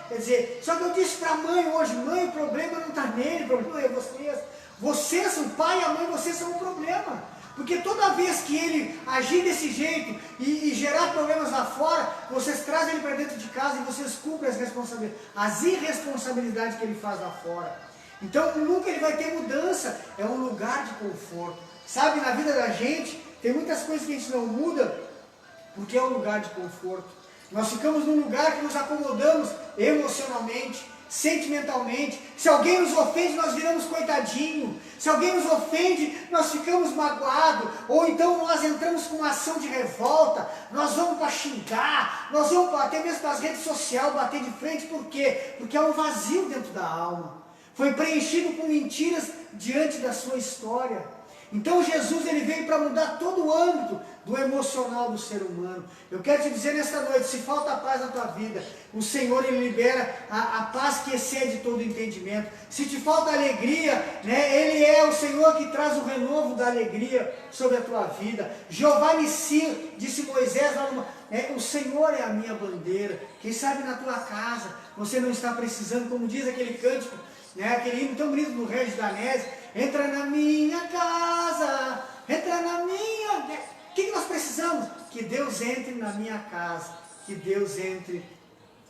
Quer dizer, só que eu disse para a mãe hoje, mãe, o problema não está nele, o problema é vocês. Vocês, o pai e a mãe, vocês são o problema. Porque toda vez que ele agir desse jeito e gerar problemas lá fora, vocês trazem ele para dentro de casa e vocês cumprem as irresponsabilidades que ele faz lá fora. Então nunca ele vai ter mudança, é um lugar de conforto. Sabe, na vida da gente, tem muitas coisas que a gente não muda, porque é um lugar de conforto. Nós ficamos num lugar que nos acomodamos emocionalmente, sentimentalmente. Se alguém nos ofende, nós viramos coitadinho. Se alguém nos ofende, nós ficamos magoados. Ou então nós entramos com uma ação de revolta. Nós vamos para xingar. Nós vamos até mesmo para as redes sociais bater de frente. Por quê? Porque há um vazio dentro da alma. Foi preenchido com mentiras diante da sua história. Então Jesus ele veio para mudar todo o âmbito do emocional do ser humano. Eu quero te dizer nesta noite, se falta paz na tua vida, o Senhor ele libera a paz que excede todo entendimento. Se te falta alegria, Ele é o Senhor que traz o renovo da alegria sobre a tua vida. Jeová Nissi, disse Moisés, o Senhor é a minha bandeira. Quem sabe na tua casa você não está precisando, como diz aquele cântico, aquele hino tão bonito do Regis Danese, entra na minha casa, entra na minha... O que nós precisamos? Que Deus entre na minha casa, que Deus entre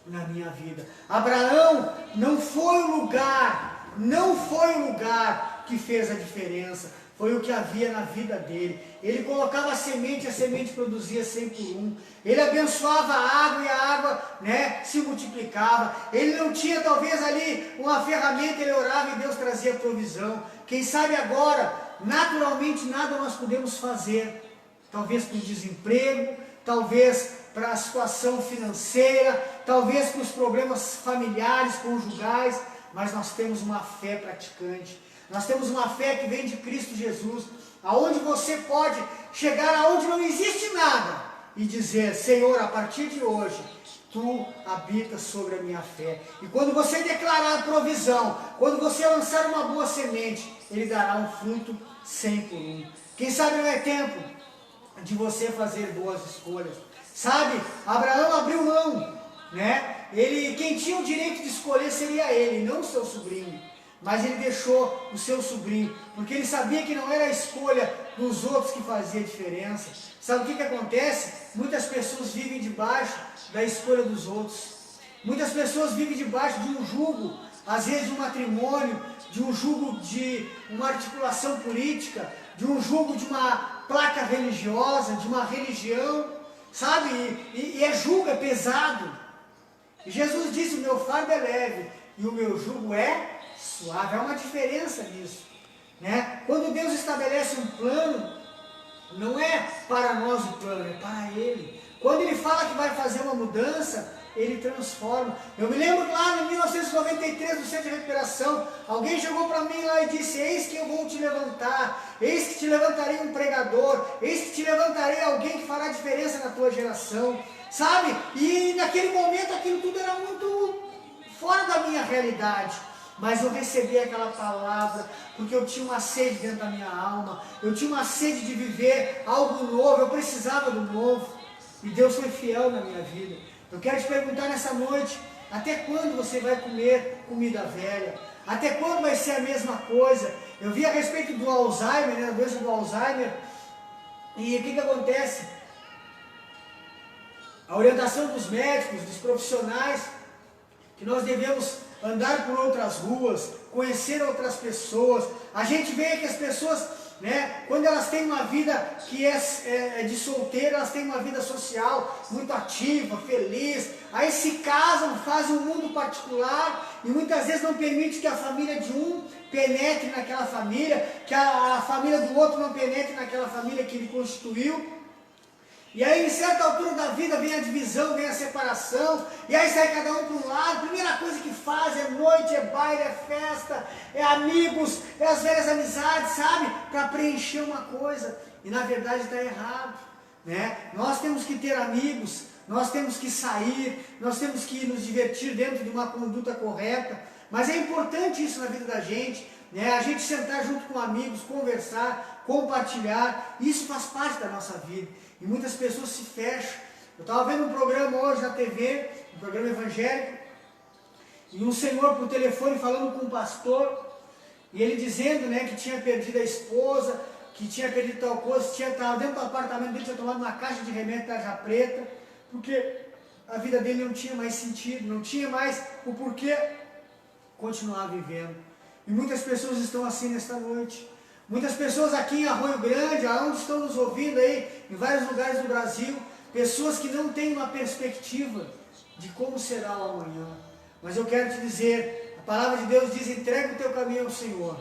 na minha vida. Abraão não foi o lugar que fez a diferença, foi o que havia na vida dele. Ele colocava a semente produzia 100 por 1. Ele abençoava a água e a água se multiplicava. Ele não tinha talvez ali uma ferramenta, ele orava e Deus trazia provisão. Quem sabe agora naturalmente nada nós podemos fazer. Talvez por desemprego, talvez para a situação financeira, talvez para os problemas familiares, conjugais, mas nós temos uma fé praticante. Nós temos uma fé que vem de Cristo Jesus, aonde você pode chegar aonde não existe nada e dizer: Senhor, a partir de hoje, Tu habitas sobre a minha fé. E quando você declarar provisão, quando você lançar uma boa semente, Ele dará um fruto 100 por 1. Quem sabe não é tempo de você fazer boas escolhas. Sabe, Abraão abriu mão, né? Quem tinha o direito de escolher seria ele, não o seu sobrinho. Mas ele deixou o seu sobrinho, porque ele sabia que não era a escolha dos outros que fazia diferença. Sabe o que acontece? Muitas pessoas vivem debaixo da escolha dos outros. Muitas pessoas vivem debaixo de um jugo, às vezes de um matrimônio, de um jugo de uma articulação política, de um jugo de uma placa religiosa, de uma religião, sabe? E é jugo, é pesado. E Jesus disse: o meu fardo é leve e o meu jugo é suave. Há uma diferença nisso, né? Quando Deus estabelece um plano, não é para nós o plano, é para Ele. Quando Ele fala que vai fazer uma mudança, Ele transforma. Eu me lembro lá em 1993, no centro de recuperação, alguém chegou para mim lá e disse: eis que eu vou te levantar, eis que te levantarei um pregador, eis que te levantarei alguém que fará diferença na tua geração, sabe? E naquele momento aquilo tudo era muito fora da minha realidade. Mas eu recebi aquela palavra, porque eu tinha uma sede dentro da minha alma, eu tinha uma sede de viver algo novo, eu precisava do novo, e Deus foi fiel na minha vida. Eu quero te perguntar nessa noite: até quando você vai comer comida velha? Até quando vai ser a mesma coisa? Eu vi a respeito do Alzheimer, né, a doença do Alzheimer, e o que acontece? A orientação dos médicos, dos profissionais, que nós devemos andar por outras ruas, conhecer outras pessoas. A gente vê que as pessoas, né, quando elas têm uma vida que é de solteiro, elas têm uma vida social muito ativa, feliz, aí se casam, fazem um mundo particular e muitas vezes não permite que a família de um penetre naquela família, que a família do outro não penetre naquela família que ele constituiu. E aí, em certa altura da vida, vem a divisão, vem a separação, e aí sai cada um para um lado. Primeira coisa que faz é noite, é baile, é festa, é amigos, é as velhas amizades, sabe? Para preencher uma coisa, e na verdade está errado, né? Nós temos que ter amigos, nós temos que sair, nós temos que nos divertir dentro de uma conduta correta, mas é importante isso na vida da gente, né? A gente sentar junto com amigos, conversar, compartilhar, isso faz parte da nossa vida. E muitas pessoas se fecham. Eu estava vendo um programa hoje na TV, um programa evangélico, e um senhor por telefone falando com um pastor, e ele dizendo, né, que tinha perdido a esposa, que tinha perdido tal coisa, estava dentro do apartamento dele, tinha tomado uma caixa de remédio tarja preta, porque a vida dele não tinha mais sentido, não tinha mais o porquê continuar vivendo. E muitas pessoas estão assim nesta noite. Muitas pessoas aqui em Arroio Grande, aonde estão nos ouvindo aí, em vários lugares do Brasil, pessoas que não têm uma perspectiva de como será o amanhã. Mas eu quero te dizer, a palavra de Deus diz: entrega o teu caminho ao Senhor,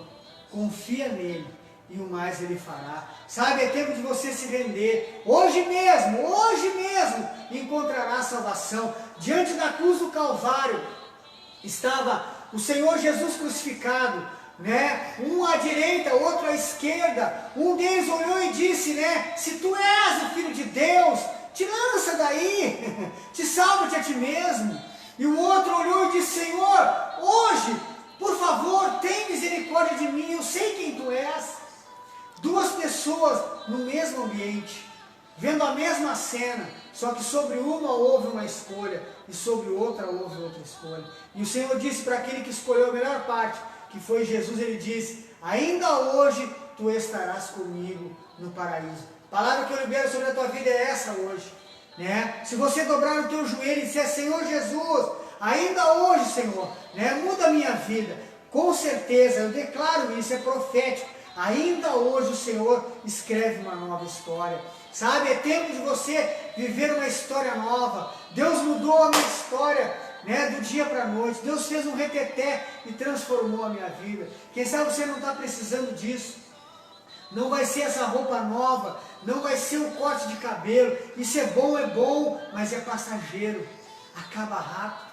confia nele e o mais ele fará. Sabe, é tempo de você se render. Hoje mesmo encontrará salvação. Diante da cruz do Calvário estava o Senhor Jesus crucificado, né? Um à direita, outro à esquerda. Um deles olhou e disse, né: se tu és o Filho de Deus, te lança daí, te salva-te a ti mesmo. E o outro olhou e disse: Senhor, hoje, por favor, tem misericórdia de mim, eu sei quem tu és. Duas pessoas no mesmo ambiente, vendo a mesma cena, só que sobre uma houve uma escolha e sobre outra houve outra escolha. E o Senhor disse para aquele que escolheu a melhor parte, que foi Jesus, ele disse: ainda hoje tu estarás comigo no paraíso. A palavra que eu libero sobre a tua vida é essa hoje, né? Se você dobrar o teu joelho e disser: Senhor Jesus, ainda hoje, Senhor, né, muda a minha vida, com certeza, eu declaro isso, é profético, ainda hoje o Senhor escreve uma nova história. Sabe, é tempo de você viver uma história nova. Deus mudou a minha história, né, do dia para a noite. Deus fez um reteté e transformou a minha vida. Quem sabe você não está precisando disso. não vai ser essa roupa nova, não vai ser o corte de cabelo. Isso é bom, mas é passageiro, acaba rápido.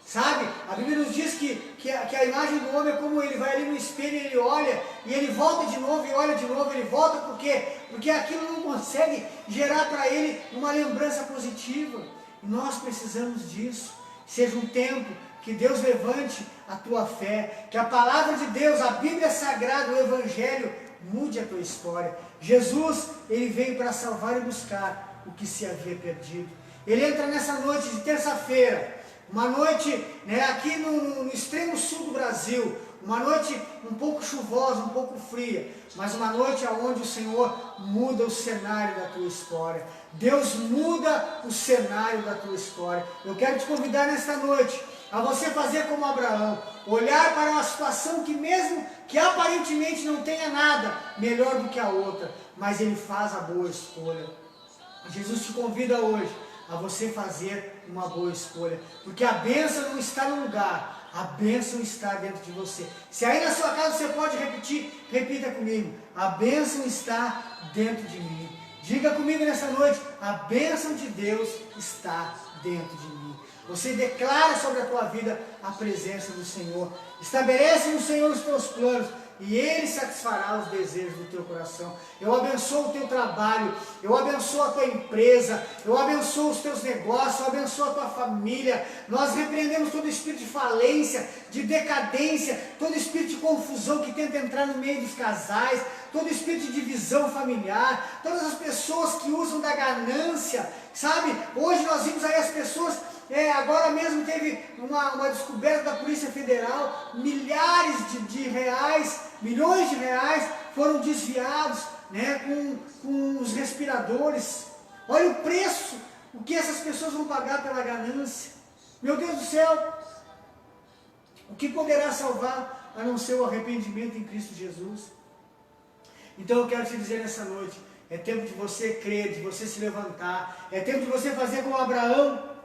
Sabe? A Bíblia nos diz que a imagem do homem é como ele vai ali no espelho e ele olha, e ele volta de novo e olha de novo, ele volta por quê? Porque aquilo não consegue gerar para ele uma lembrança positiva. E nós precisamos disso. Seja um tempo que Deus levante a tua fé, que a palavra de Deus, a Bíblia Sagrada, o Evangelho, mude a tua história. Jesus, ele veio para salvar e buscar o que se havia perdido. Ele entra nessa noite de terça-feira, uma noite, né, aqui no extremo sul do Brasil, uma noite um pouco chuvosa, um pouco fria, mas uma noite onde o Senhor muda o cenário da tua história. Deus muda o cenário da tua história. Eu quero te convidar nesta noite a você fazer como Abraão, olhar para uma situação que mesmo que aparentemente não tenha nada melhor do que a outra, mas ele faz a boa escolha. Jesus te convida hoje a você fazer uma boa escolha, porque a bênção não está no lugar, a bênção está dentro de você. Se aí na sua casa você pode repetir, repita comigo: a bênção está dentro de mim. Diga comigo nessa noite: a bênção de Deus está dentro de mim. Você declara sobre a tua vida a presença do Senhor. Estabelece no Senhor os teus planos e Ele satisfará os desejos do teu coração. Eu abençoo o teu trabalho, eu abençoo a tua empresa, eu abençoo os teus negócios, eu abençoo a tua família. Nós repreendemos todo espírito de falência, de decadência, todo espírito de confusão que tenta entrar no meio dos casais, todo espírito de divisão familiar, todas as pessoas que usam da ganância, sabe? Hoje nós vimos aí as pessoas... agora mesmo teve uma descoberta da Polícia Federal, milhares de reais, milhões de reais foram desviados, né, com os respiradores. Olha o preço, o que essas pessoas vão pagar pela ganância. Meu Deus do céu, o que poderá salvar a não ser o arrependimento em Cristo Jesus? Então eu quero te dizer nessa noite, é tempo de você crer, de você se levantar, é tempo de você fazer como Abraão.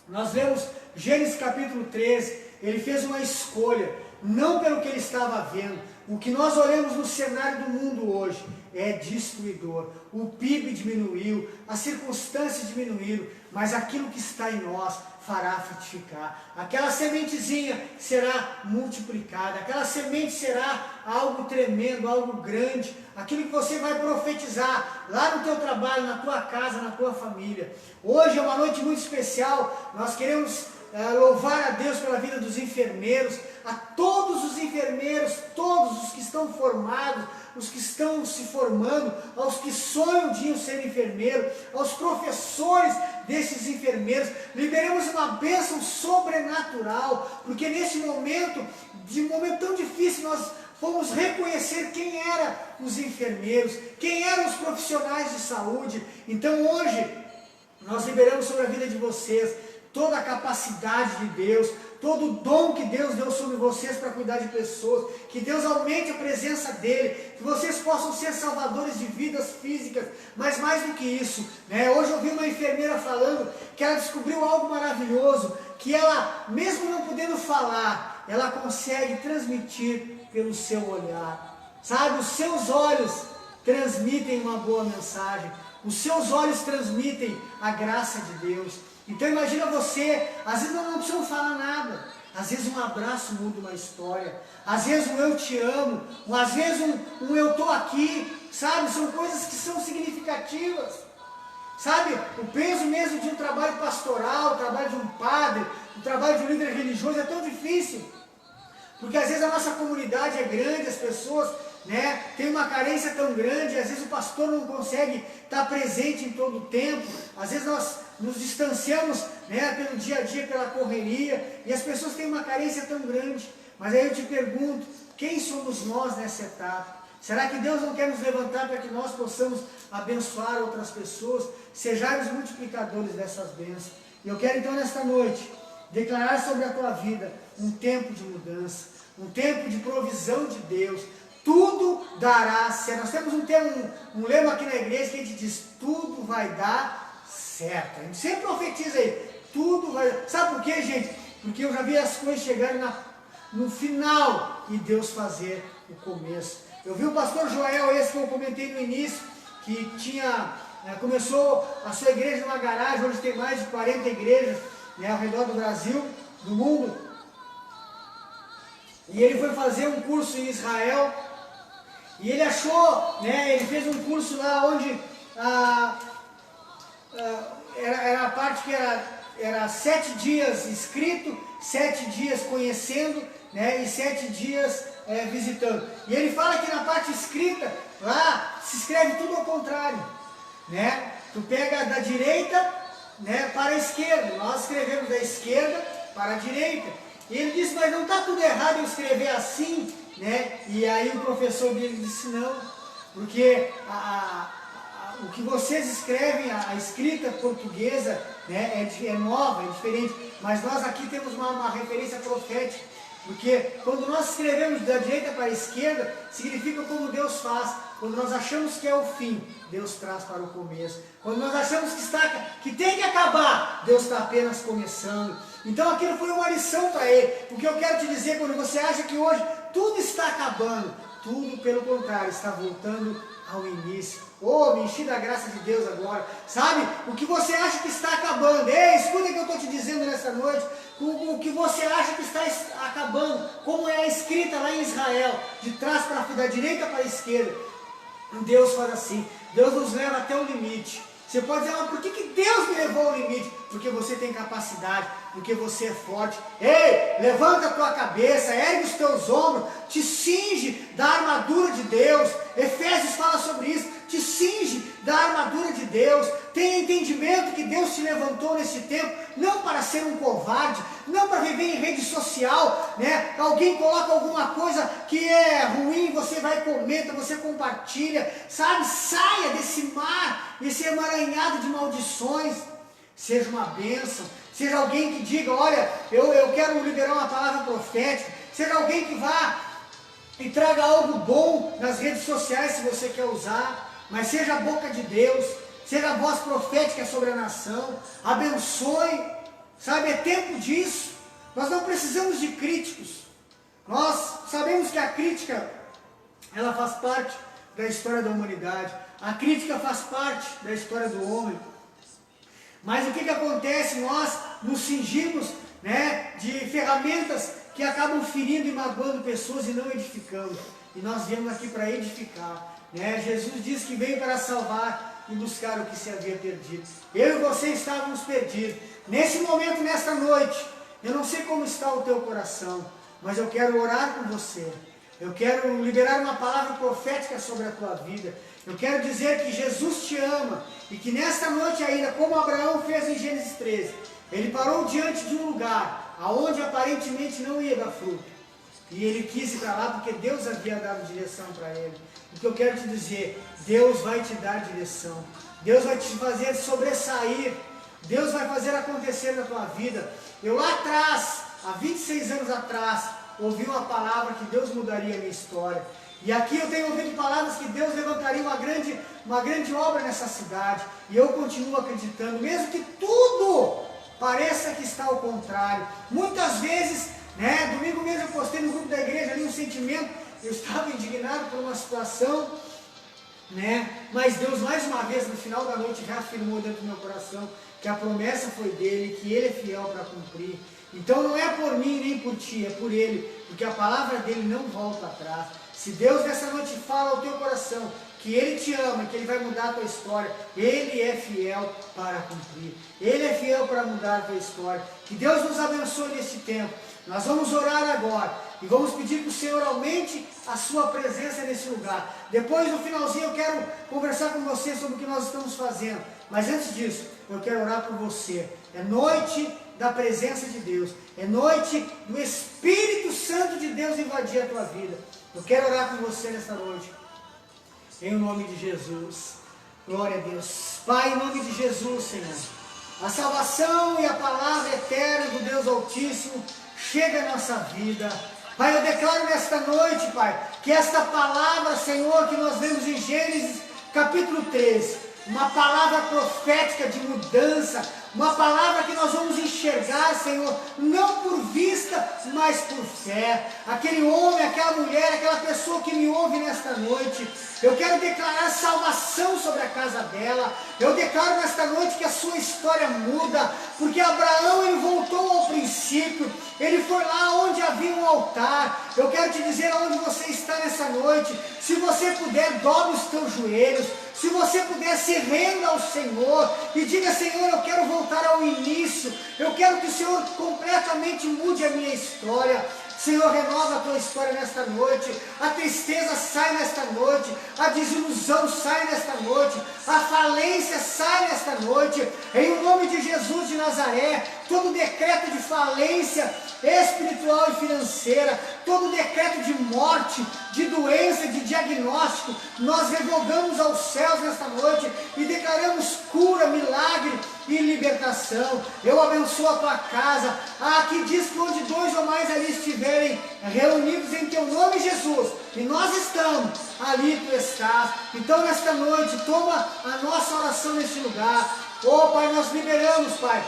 Nós lemos Gênesis capítulo 13, ele fez uma escolha, não pelo que ele estava vendo. O que nós olhamos no cenário do mundo hoje é destruidor. O PIB diminuiu, as circunstâncias diminuíram, mas aquilo que está em nós fará frutificar. Aquela sementezinha será multiplicada, aquela semente será algo tremendo, algo grande. Aquilo que você vai profetizar lá no teu trabalho, na tua casa, na tua família. Hoje é uma noite muito especial, nós queremos louvar a Deus pela vida dos enfermeiros, a todos os enfermeiros, todos os que estão formados, os que estão se formando, aos que sonham de ser enfermeiro, aos professores desses enfermeiros. Liberamos uma bênção sobrenatural, porque nesse momento, de um momento tão difícil, nós fomos reconhecer quem eram os enfermeiros, quem eram os profissionais de saúde. Então hoje, nós liberamos sobre a vida de vocês toda a capacidade de Deus, todo o dom que Deus deu sobre vocês para cuidar de pessoas, que Deus aumente a presença dEle, que vocês possam ser salvadores de vidas físicas, mas mais do que isso, né? Hoje eu vi uma enfermeira falando que ela descobriu algo maravilhoso, que ela, mesmo não podendo falar, ela consegue transmitir pelo seu olhar, sabe? Os seus olhos transmitem uma boa mensagem, os seus olhos transmitem a graça de Deus. Então imagina você, às vezes não precisam falar nada, às vezes um abraço muda uma história, às vezes um eu te amo, às vezes um eu estou aqui, sabe? São coisas que são significativas, sabe? O peso mesmo de um trabalho pastoral, o trabalho de um padre, o trabalho de um líder religioso é tão difícil, porque às vezes a nossa comunidade é grande, as pessoas, né, tem uma carência tão grande, às vezes o pastor não consegue estar presente em todo o tempo, às vezes nós nos distanciamos, né, pelo dia a dia, pela correria, e as pessoas têm uma carência tão grande. Mas aí eu te pergunto, quem somos nós nessa etapa? Será que Deus não quer nos levantar para que nós possamos abençoar outras pessoas, sejamos multiplicadores dessas bênçãos? E eu quero então nesta noite declarar sobre a tua vida um tempo de mudança, um tempo de provisão de Deus. Tudo dará certo. Nós temos um lema aqui na igreja que a gente diz: tudo vai dar certo. A gente sempre profetiza aí, tudo vai dar. Sabe por quê, gente? Porque eu já vi as coisas chegarem no final e Deus fazer o começo. Eu vi o pastor Joel, esse que eu comentei no início, que começou a sua igreja numa garagem, hoje tem mais de 40 igrejas, né, ao redor do Brasil, do mundo. E ele foi fazer um curso em Israel, e ele achou, né, ele fez um curso lá onde era a parte que era 7 dias escrito, 7 dias conhecendo, né, e 7 dias visitando. E ele fala que na parte escrita, lá se escreve tudo ao contrário, né? Tu pega da direita, né, para a esquerda, nós escrevemos da esquerda para a direita. E ele disse, mas não está tudo errado eu escrever assim, né? E aí o professor dele disse, não, porque o que vocês escrevem, a escrita portuguesa, né, é nova, é diferente, mas nós aqui temos uma referência profética. Porque quando nós escrevemos da direita para a esquerda, significa como Deus faz. Quando nós achamos que é o fim, Deus traz para o começo. Quando nós achamos que tem que acabar, Deus está apenas começando. Então aquilo foi uma lição para ele. O que eu quero te dizer, quando você acha que hoje tudo está acabando, tudo pelo contrário, está voltando ao início. Oh, me enchi da graça de Deus agora. Sabe, o que você acha que está acabando, escuta o que eu estou te dizendo nessa noite. O que você acha que está acabando, como é a escrita lá em Israel, de trás para da direita para a esquerda. Deus faz assim, Deus nos leva até o limite. Você pode dizer, mas por que Deus me levou ao limite? Porque você tem capacidade, porque você é forte. Ei, levanta a tua cabeça, ergue os teus ombros, te cinge da armadura de Deus. Efésios fala sobre isso, te cinge da armadura de Deus. Tenha entendimento que Deus te levantou nesse tempo, não para ser um covarde, não para viver em rede social, né? Alguém coloca alguma coisa que é ruim, você vai comenta, você compartilha, sabe? Saia desse mar, desse emaranhado de maldições. Seja uma bênção, seja alguém que diga, olha, eu quero liberar uma palavra profética, seja alguém que vá e traga algo bom nas redes sociais se você quer usar, mas seja a boca de Deus, seja a voz profética sobre a nação, abençoe, sabe, é tempo disso. Nós não precisamos de críticos, nós sabemos que a crítica, ela faz parte da história da humanidade, a crítica faz parte da história do homem. Mas o que acontece? Nós nos cingimos, né, de ferramentas que acabam ferindo e magoando pessoas e não edificando. E nós viemos aqui para edificar. Né? Jesus disse que veio para salvar e buscar o que se havia perdido. Eu e você estávamos perdidos. Nesse momento, nesta noite, eu não sei como está o teu coração, mas eu quero orar com você. Eu quero liberar uma palavra profética sobre a tua vida. Eu quero dizer que Jesus te ama e que nesta noite ainda, como Abraão fez em Gênesis 13, ele parou diante de um lugar aonde aparentemente não ia dar fruto. E ele quis ir para lá porque Deus havia dado direção para ele. O que eu quero te dizer, Deus vai te dar direção. Deus vai te fazer sobressair. Deus vai fazer acontecer na tua vida. Eu lá atrás, há 26 anos atrás, ouvi uma palavra que Deus mudaria a minha história. E aqui eu tenho ouvido palavras que Deus levantaria uma grande obra nessa cidade. E eu continuo acreditando, mesmo que tudo pareça que está ao contrário. Muitas vezes, né, domingo mesmo eu postei no grupo da igreja ali um sentimento, eu estava indignado por uma situação, né, mas Deus mais uma vez no final da noite reafirmou dentro do meu coração que a promessa foi dele, que ele é fiel para cumprir. Então não é por mim nem por ti, é por ele, porque a palavra dele não volta atrás. Se Deus nessa noite fala ao teu coração que ele te ama, que ele vai mudar a tua história, ele é fiel para cumprir. Ele é fiel para mudar a tua história. Que Deus nos abençoe nesse tempo. Nós vamos orar agora e vamos pedir que o Senhor aumente a sua presença nesse lugar. Depois, no finalzinho, eu quero conversar com você sobre o que nós estamos fazendo. Mas antes disso, eu quero orar por você. É noite da presença de Deus. É noite do Espírito Santo de Deus invadir a tua vida. Eu quero orar com você nessa noite. Em nome de Jesus. Glória a Deus. Pai, em nome de Jesus, Senhor. A salvação e a palavra eterna do Deus Altíssimo chega à nossa vida. Pai, eu declaro nesta noite, Pai, que esta palavra, Senhor, que nós vemos em Gênesis capítulo 13, uma palavra profética de mudança, uma palavra que nós vamos enxergar, Senhor, não por vista, mas por fé. Aquele homem, aquela mulher, aquela pessoa que me ouve nesta noite, eu quero declarar salvação sobre a casa dela. Eu declaro nesta noite que a sua história muda, porque Abraão, ele voltou ao princípio, ele foi lá onde havia um altar. Eu quero te dizer aonde você está nessa noite, se você puder, dobre os teus joelhos, se você puder, se renda ao Senhor e diga: Senhor, eu quero voltar ao início, eu quero que o Senhor completamente mude a minha história. Senhor, renova a tua história nesta noite, a tristeza sai nesta noite, a desilusão sai nesta noite, a falência sai nesta noite, em nome de Jesus de Nazaré. Todo decreto de falência espiritual e financeira, todo decreto de morte, de doença, de diagnóstico, nós revogamos aos céus nesta noite e declaramos cura, milagre e libertação. Eu abençoo a tua casa. Aqui diz que onde 2 ou mais ali estiverem reunidos em teu nome, Jesus, e nós estamos, ali tu estás. Então nesta noite, toma a nossa oração neste lugar. Oh Pai, nós liberamos, Pai,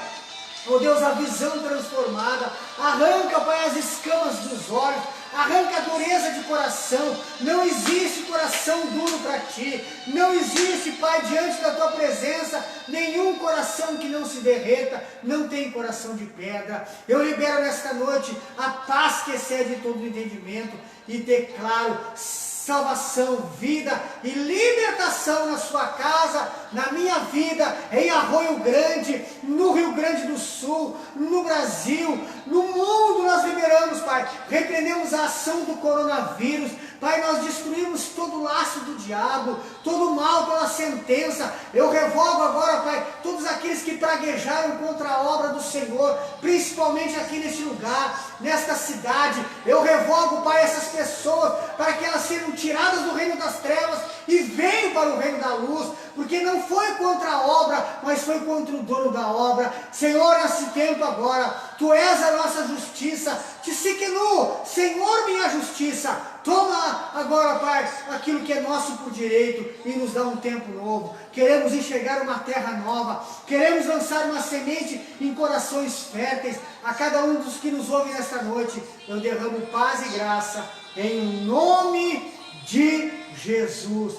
oh Deus, a visão transformada. Arranca, Pai, as escamas dos olhos, arranca a dureza de coração. Não existe coração duro para ti, não existe, Pai, diante da tua presença, nenhum coração que não se derreta, não tem coração de pedra. Eu libero nesta noite a paz que excede todo entendimento e declaro salvação, vida e libertação na sua casa, na minha vida, em Arroio Grande, no Rio Grande do Sul, no Brasil, no mundo. Nós liberamos, Pai, repreendemos a ação do coronavírus, Pai, nós destruímos todo o laço do diabo, todo o mal, toda a sentença. Eu revogo agora, Pai, todos aqueles que praguejaram contra a obra do Senhor, principalmente aqui neste lugar, nesta cidade. Eu revogo, Pai, essas pessoas, para que elas sejam tiradas do reino das trevas e venham para o reino da luz, porque não foi contra a obra, mas foi contra o dono da obra. Senhor, nesse tempo agora, Tu és a nossa justiça, Tsikenu, Senhor, minha justiça. Toma agora, Pai, aquilo que é nosso por direito e nos dá um tempo novo. Queremos enxergar uma terra nova, queremos lançar uma semente em corações férteis. A cada um dos que nos ouve nesta noite, eu derramo paz e graça, em nome de Jesus.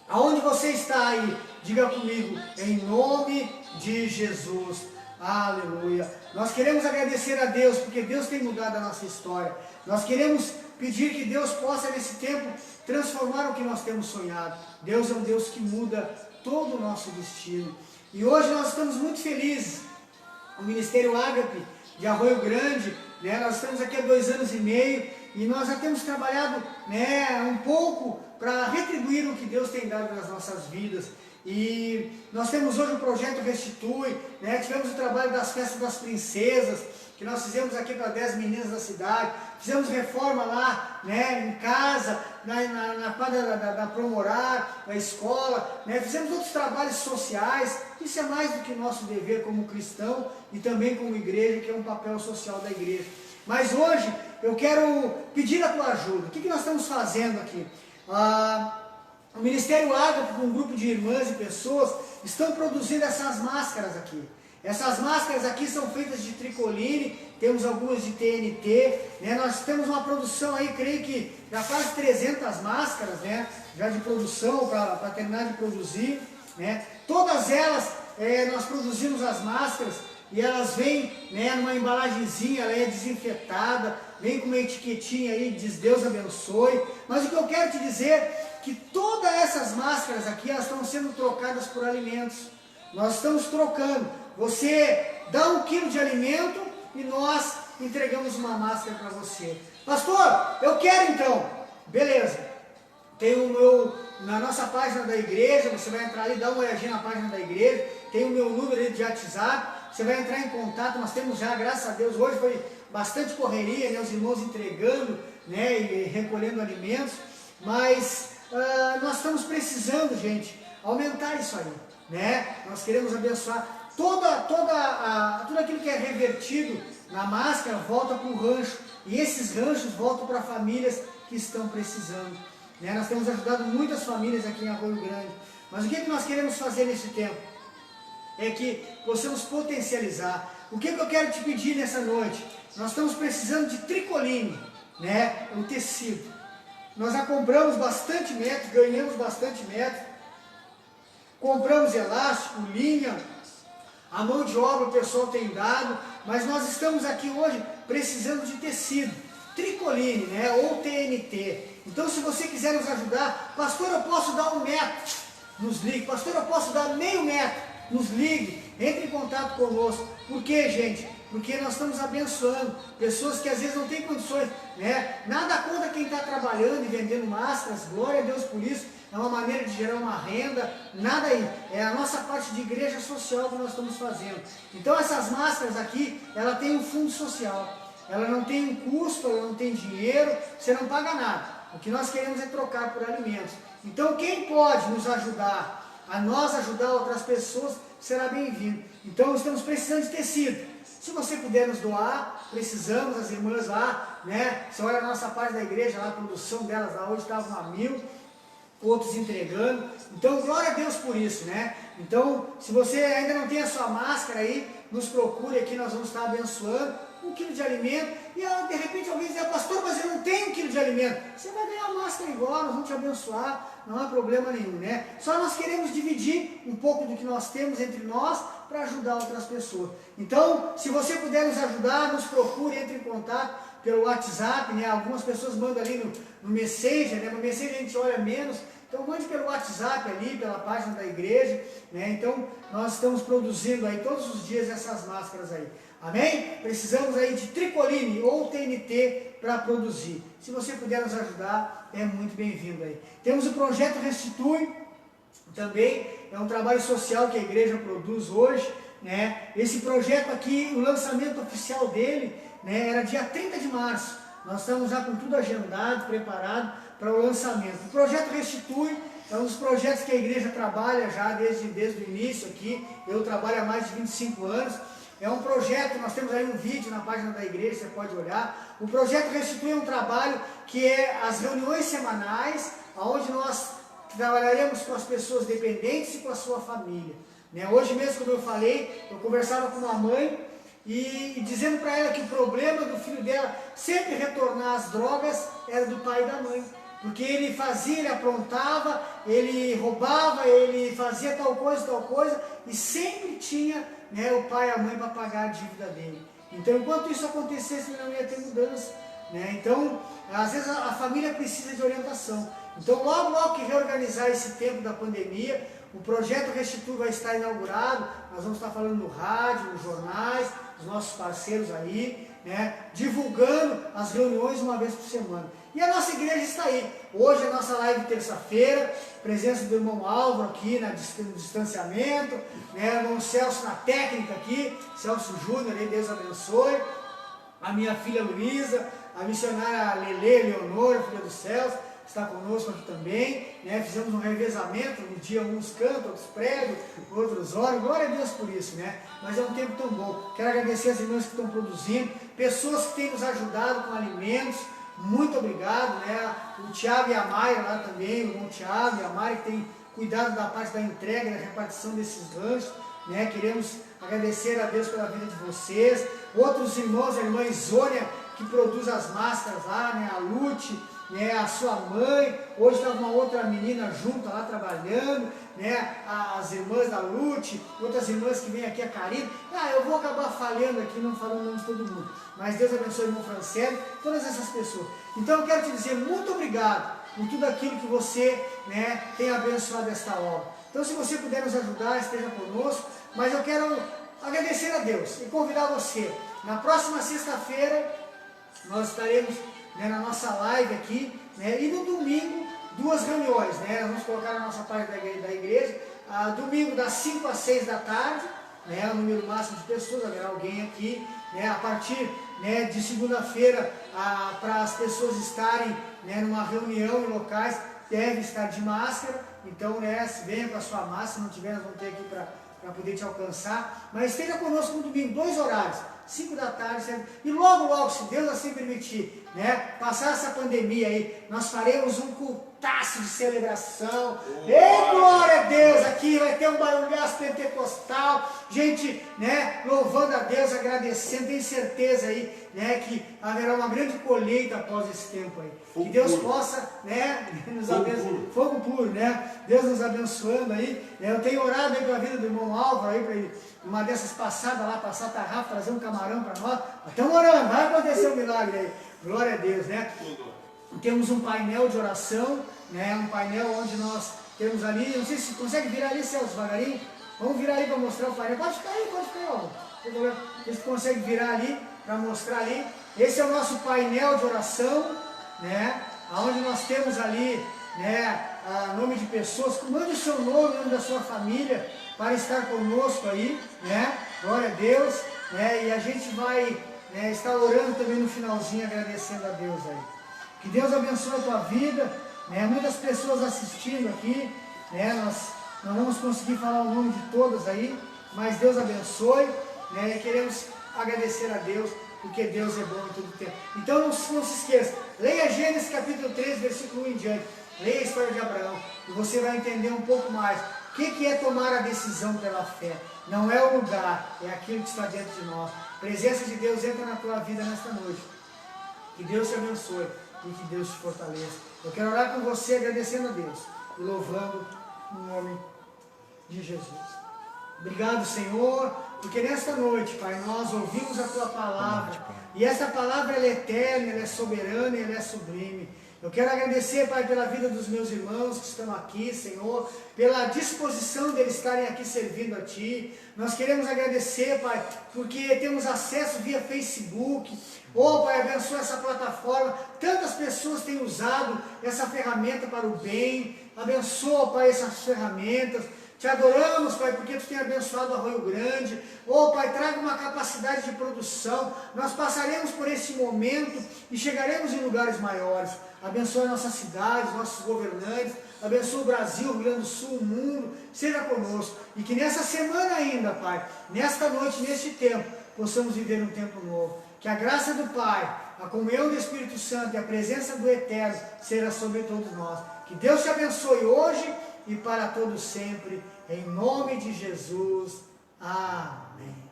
Aonde você está aí, diga comigo, em nome de Jesus. Aleluia. Nós queremos agradecer a Deus, porque Deus tem mudado a nossa história. Nós queremos pedir que Deus possa nesse tempo transformar o que nós temos sonhado. Deus é um Deus que muda todo o nosso destino. E hoje nós estamos muito felizes. O Ministério Ágape de Arroio Grande, né, nós estamos aqui há 2 anos e meio e nós já temos trabalhado, né, um pouco para retribuir o que Deus tem dado nas nossas vidas. E nós temos hoje o projeto Restitui, né? Tivemos o trabalho das festas das princesas, que nós fizemos aqui para 10 meninas da cidade, fizemos reforma lá, né, em casa, na quadra da Promorar, na escola, né? Fizemos outros trabalhos sociais. Isso é mais do que nosso dever como cristão e também como igreja, que é um papel social da igreja. Mas hoje eu quero pedir a tua ajuda. O que nós estamos fazendo aqui? O Ministério Ágape, com um grupo de irmãs e pessoas, estão produzindo essas máscaras aqui. Essas máscaras aqui são feitas de tricoline, temos algumas de TNT, né? Nós temos uma produção aí, creio que já quase 300 máscaras, né? Já de produção, para terminar de produzir, né? Todas elas, nós produzimos as máscaras e elas vêm, né, numa embalagenzinha, ela é desinfetada, vem com uma etiquetinha aí, diz Deus abençoe. Mas o que eu quero te dizer que todas essas máscaras aqui, elas estão sendo trocadas por alimentos. Nós estamos trocando. Você dá 1 quilo de alimento e nós entregamos uma máscara para você. Pastor, eu quero então. Beleza. Tem na nossa página da igreja, você vai entrar ali, dá uma olhadinha na página da igreja, tem o meu número ali de WhatsApp, você vai entrar em contato, nós temos já, graças a Deus, hoje foi bastante correria, né, os irmãos entregando, né, e recolhendo alimentos, mas nós estamos precisando, gente, aumentar isso aí, né? Nós queremos abençoar tudo aquilo que é revertido na máscara volta para o rancho, e esses ranchos voltam para famílias que estão precisando. né? Nós temos ajudado muitas famílias aqui em Arroio Grande. Mas o que nós queremos fazer nesse tempo? É que possamos potencializar. O que eu quero te pedir nessa noite? Nós estamos precisando de tricoline, né? O tecido. Nós já compramos bastante metro, ganhamos bastante metro. Compramos elástico, linha, a mão de obra o pessoal tem dado, mas nós estamos aqui hoje precisando de tecido, tricoline, né? Ou TNT. Então se você quiser nos ajudar, pastor, eu posso dar 1 metro, nos ligue. Pastor, eu posso dar meio metro, nos ligue, entre em contato conosco. Por quê, gente? Porque nós estamos abençoando pessoas que às vezes não têm condições, né? Nada contra quem está trabalhando e vendendo máscaras, glória a Deus por isso, é uma maneira de gerar uma renda, nada aí, é a nossa parte de igreja social que nós estamos fazendo. Então essas máscaras aqui, ela tem um fundo social, ela não tem um custo, ela não tem dinheiro, você não paga nada, o que nós queremos é trocar por alimentos. Então quem pode nos ajudar, a nós ajudar outras pessoas, será bem-vindo. Então estamos precisando de tecido. Se você puder nos doar, precisamos, as irmãs lá, né? Você olha a nossa parte da igreja, lá, a produção delas lá hoje estava a 1000, outros entregando. Então, glória a Deus por isso, né? Então, se você ainda não tem a sua máscara aí, nos procure aqui, nós vamos estar abençoando 1 quilo de alimento. E de repente alguém diz, pastor, mas eu não tenho 1 quilo de alimento. Você vai ganhar a máscara igual, nós vamos te abençoar, não há problema nenhum, né? Só nós queremos dividir um pouco do que nós temos entre nós para ajudar outras pessoas. Então, se você puder nos ajudar, nos procure, entre em contato pelo WhatsApp, né? Algumas pessoas mandam ali no Messenger, né? No Messenger a gente olha menos, então mande pelo WhatsApp ali, pela página da igreja, né? Então, nós estamos produzindo aí todos os dias essas máscaras aí. Amém? Precisamos aí de tricoline ou TNT para produzir. Se você puder nos ajudar, é muito bem-vindo aí. Temos o projeto Restitui, também é um trabalho social que a igreja produz hoje, né? Esse projeto aqui, o lançamento oficial dele, né, era dia 30 de março. Nós estamos já com tudo agendado, preparado para o lançamento. O projeto Restitui é um dos projetos que a igreja trabalha já desde o início aqui. Eu trabalho há mais de 25 anos. É um projeto, nós temos aí um vídeo na página da igreja, você pode olhar. O projeto Restitui é um trabalho que é as reuniões semanais, onde nós trabalharemos com as pessoas dependentes e com a sua família. Né? Hoje mesmo, como eu falei, eu conversava com uma mãe e dizendo para ela que o problema do filho dela sempre retornar às drogas era do pai e da mãe. Porque ele fazia, ele aprontava, ele roubava, ele fazia tal coisa, e sempre tinha, né, o pai e a mãe para pagar a dívida dele. Então, enquanto isso acontecesse, não ia ter mudança. Né? Então, às vezes a família precisa de orientação. Então, logo que reorganizar esse tempo da pandemia, o projeto Restitui vai estar inaugurado, nós vamos estar falando no rádio, nos jornais, os nossos parceiros aí, né, divulgando as reuniões uma vez por semana. E a nossa igreja está aí. Hoje é a nossa live terça-feira, presença do irmão Álvaro aqui no distanciamento, né, o irmão Celso na técnica aqui, Celso Júnior, Deus abençoe, a minha filha Luísa, a missionária Lele Leonora, filha do Celso, está conosco aqui também, né? Fizemos um revezamento, no dia uns cantam, outros pregam, outros oram, glória a Deus por isso, né? Mas é um tempo tão bom. Quero agradecer as irmãs que estão produzindo, pessoas que têm nos ajudado com alimentos, muito obrigado, né? O Tiago e a Maia lá também, o irmão Tiago e a Maia que tem cuidado da parte da entrega, da repartição desses lanches, né? Queremos agradecer a Deus pela vida de vocês, outros irmãos, a irmã Isônia, que produz as máscaras lá, né? A Lute, né, a sua mãe, hoje estava uma outra menina junto lá trabalhando, né, as irmãs da Lute, outras irmãs que vêm aqui, a Karina. Eu vou acabar falhando aqui, não falando o nome de todo mundo, mas Deus abençoe o irmão Francélio, todas essas pessoas. Então eu quero te dizer muito obrigado por tudo aquilo que você, né, tem abençoado esta obra. Então se você puder nos ajudar, esteja conosco, mas eu quero agradecer a Deus e convidar você. Na próxima sexta-feira nós estaremos, né, na nossa live aqui, né, e no domingo 2 reuniões, né, nós vamos colocar na nossa página da igreja, domingo das 5 às 6 da tarde, né, o número máximo de pessoas, haverá alguém aqui, né, a partir, né, de segunda-feira, para as pessoas estarem, né, numa reunião em locais, deve estar de máscara, então, né, venha com a sua máscara, se não tiver, nós vamos ter aqui para poder te alcançar, mas esteja conosco no domingo, 2 horários, 5 da tarde, e logo, se Deus assim permitir, né, passar essa pandemia aí, nós faremos um cultaço de celebração. Ei, glória a Deus, aqui vai ter um barulhaço pentecostal, gente, né, louvando a Deus, agradecendo, tem certeza aí, né, que haverá uma grande colheita após esse tempo aí. Que Deus possa, né, nos abençoar. Fogo puro, né? Deus nos abençoando aí. Eu tenho orado aí pela vida do irmão Álvaro aí, para ele, uma dessas passadas lá, passar a tarrafa, trazer um camarão para nós. Estamos orando, vai acontecer um milagre aí. Glória a Deus, né? Temos um painel de oração, né? Um painel onde nós temos ali, não sei se consegue virar ali, Celso, devagarinho. Vamos virar ali para mostrar o painel. Pode ficar aí, Álvaro. Você consegue virar ali para mostrar ali. Esse é o nosso painel de oração, né? Onde nós temos ali, né, nome de pessoas, mande o seu nome, o nome da sua família, para estar conosco aí, né? Glória a Deus, né? E a gente vai, né, estar orando também no finalzinho, agradecendo a Deus aí. Que Deus abençoe a tua vida, né? Muitas pessoas assistindo aqui, né? Nós não vamos conseguir falar o nome de todas aí, mas Deus abençoe, né? E queremos agradecer a Deus, porque Deus é bom em todo tempo. Então não se esqueça, leia Gênesis capítulo 3, versículo 1 em diante. Leia a história de Abraão e você vai entender um pouco mais o que é tomar a decisão pela fé. Não é o lugar, é aquilo que está dentro de nós. A presença de Deus entra na tua vida nesta noite. Que Deus te abençoe e que Deus te fortaleça. Eu quero orar com você agradecendo a Deus e louvando o nome de Jesus. Obrigado, Senhor, porque nesta noite, Pai, nós ouvimos a Tua palavra, e essa palavra ela é eterna, ela é soberana e ela é sublime. Eu quero agradecer, Pai, pela vida dos meus irmãos que estão aqui, Senhor, pela disposição deles estarem aqui servindo a Ti. Nós queremos agradecer, Pai, porque temos acesso via Facebook. Oh, Pai, abençoa essa plataforma. Tantas pessoas têm usado essa ferramenta para o bem. Abençoa, Pai, essas ferramentas. Te adoramos, Pai, porque Tu tem abençoado Arroio Grande. Oh, Pai, traga uma capacidade de produção. Nós passaremos por esse momento e chegaremos em lugares maiores. Abençoa nossas cidades, nossos governantes. Abençoa o Brasil, o Rio Grande do Sul, o mundo. Seja conosco. E que nessa semana ainda, Pai, nesta noite, neste tempo, possamos viver um tempo novo. Que a graça do Pai, a comunhão do Espírito Santo e a presença do Eterno seja sobre todos nós. Que Deus te abençoe hoje e para todos sempre, em nome de Jesus. Amém.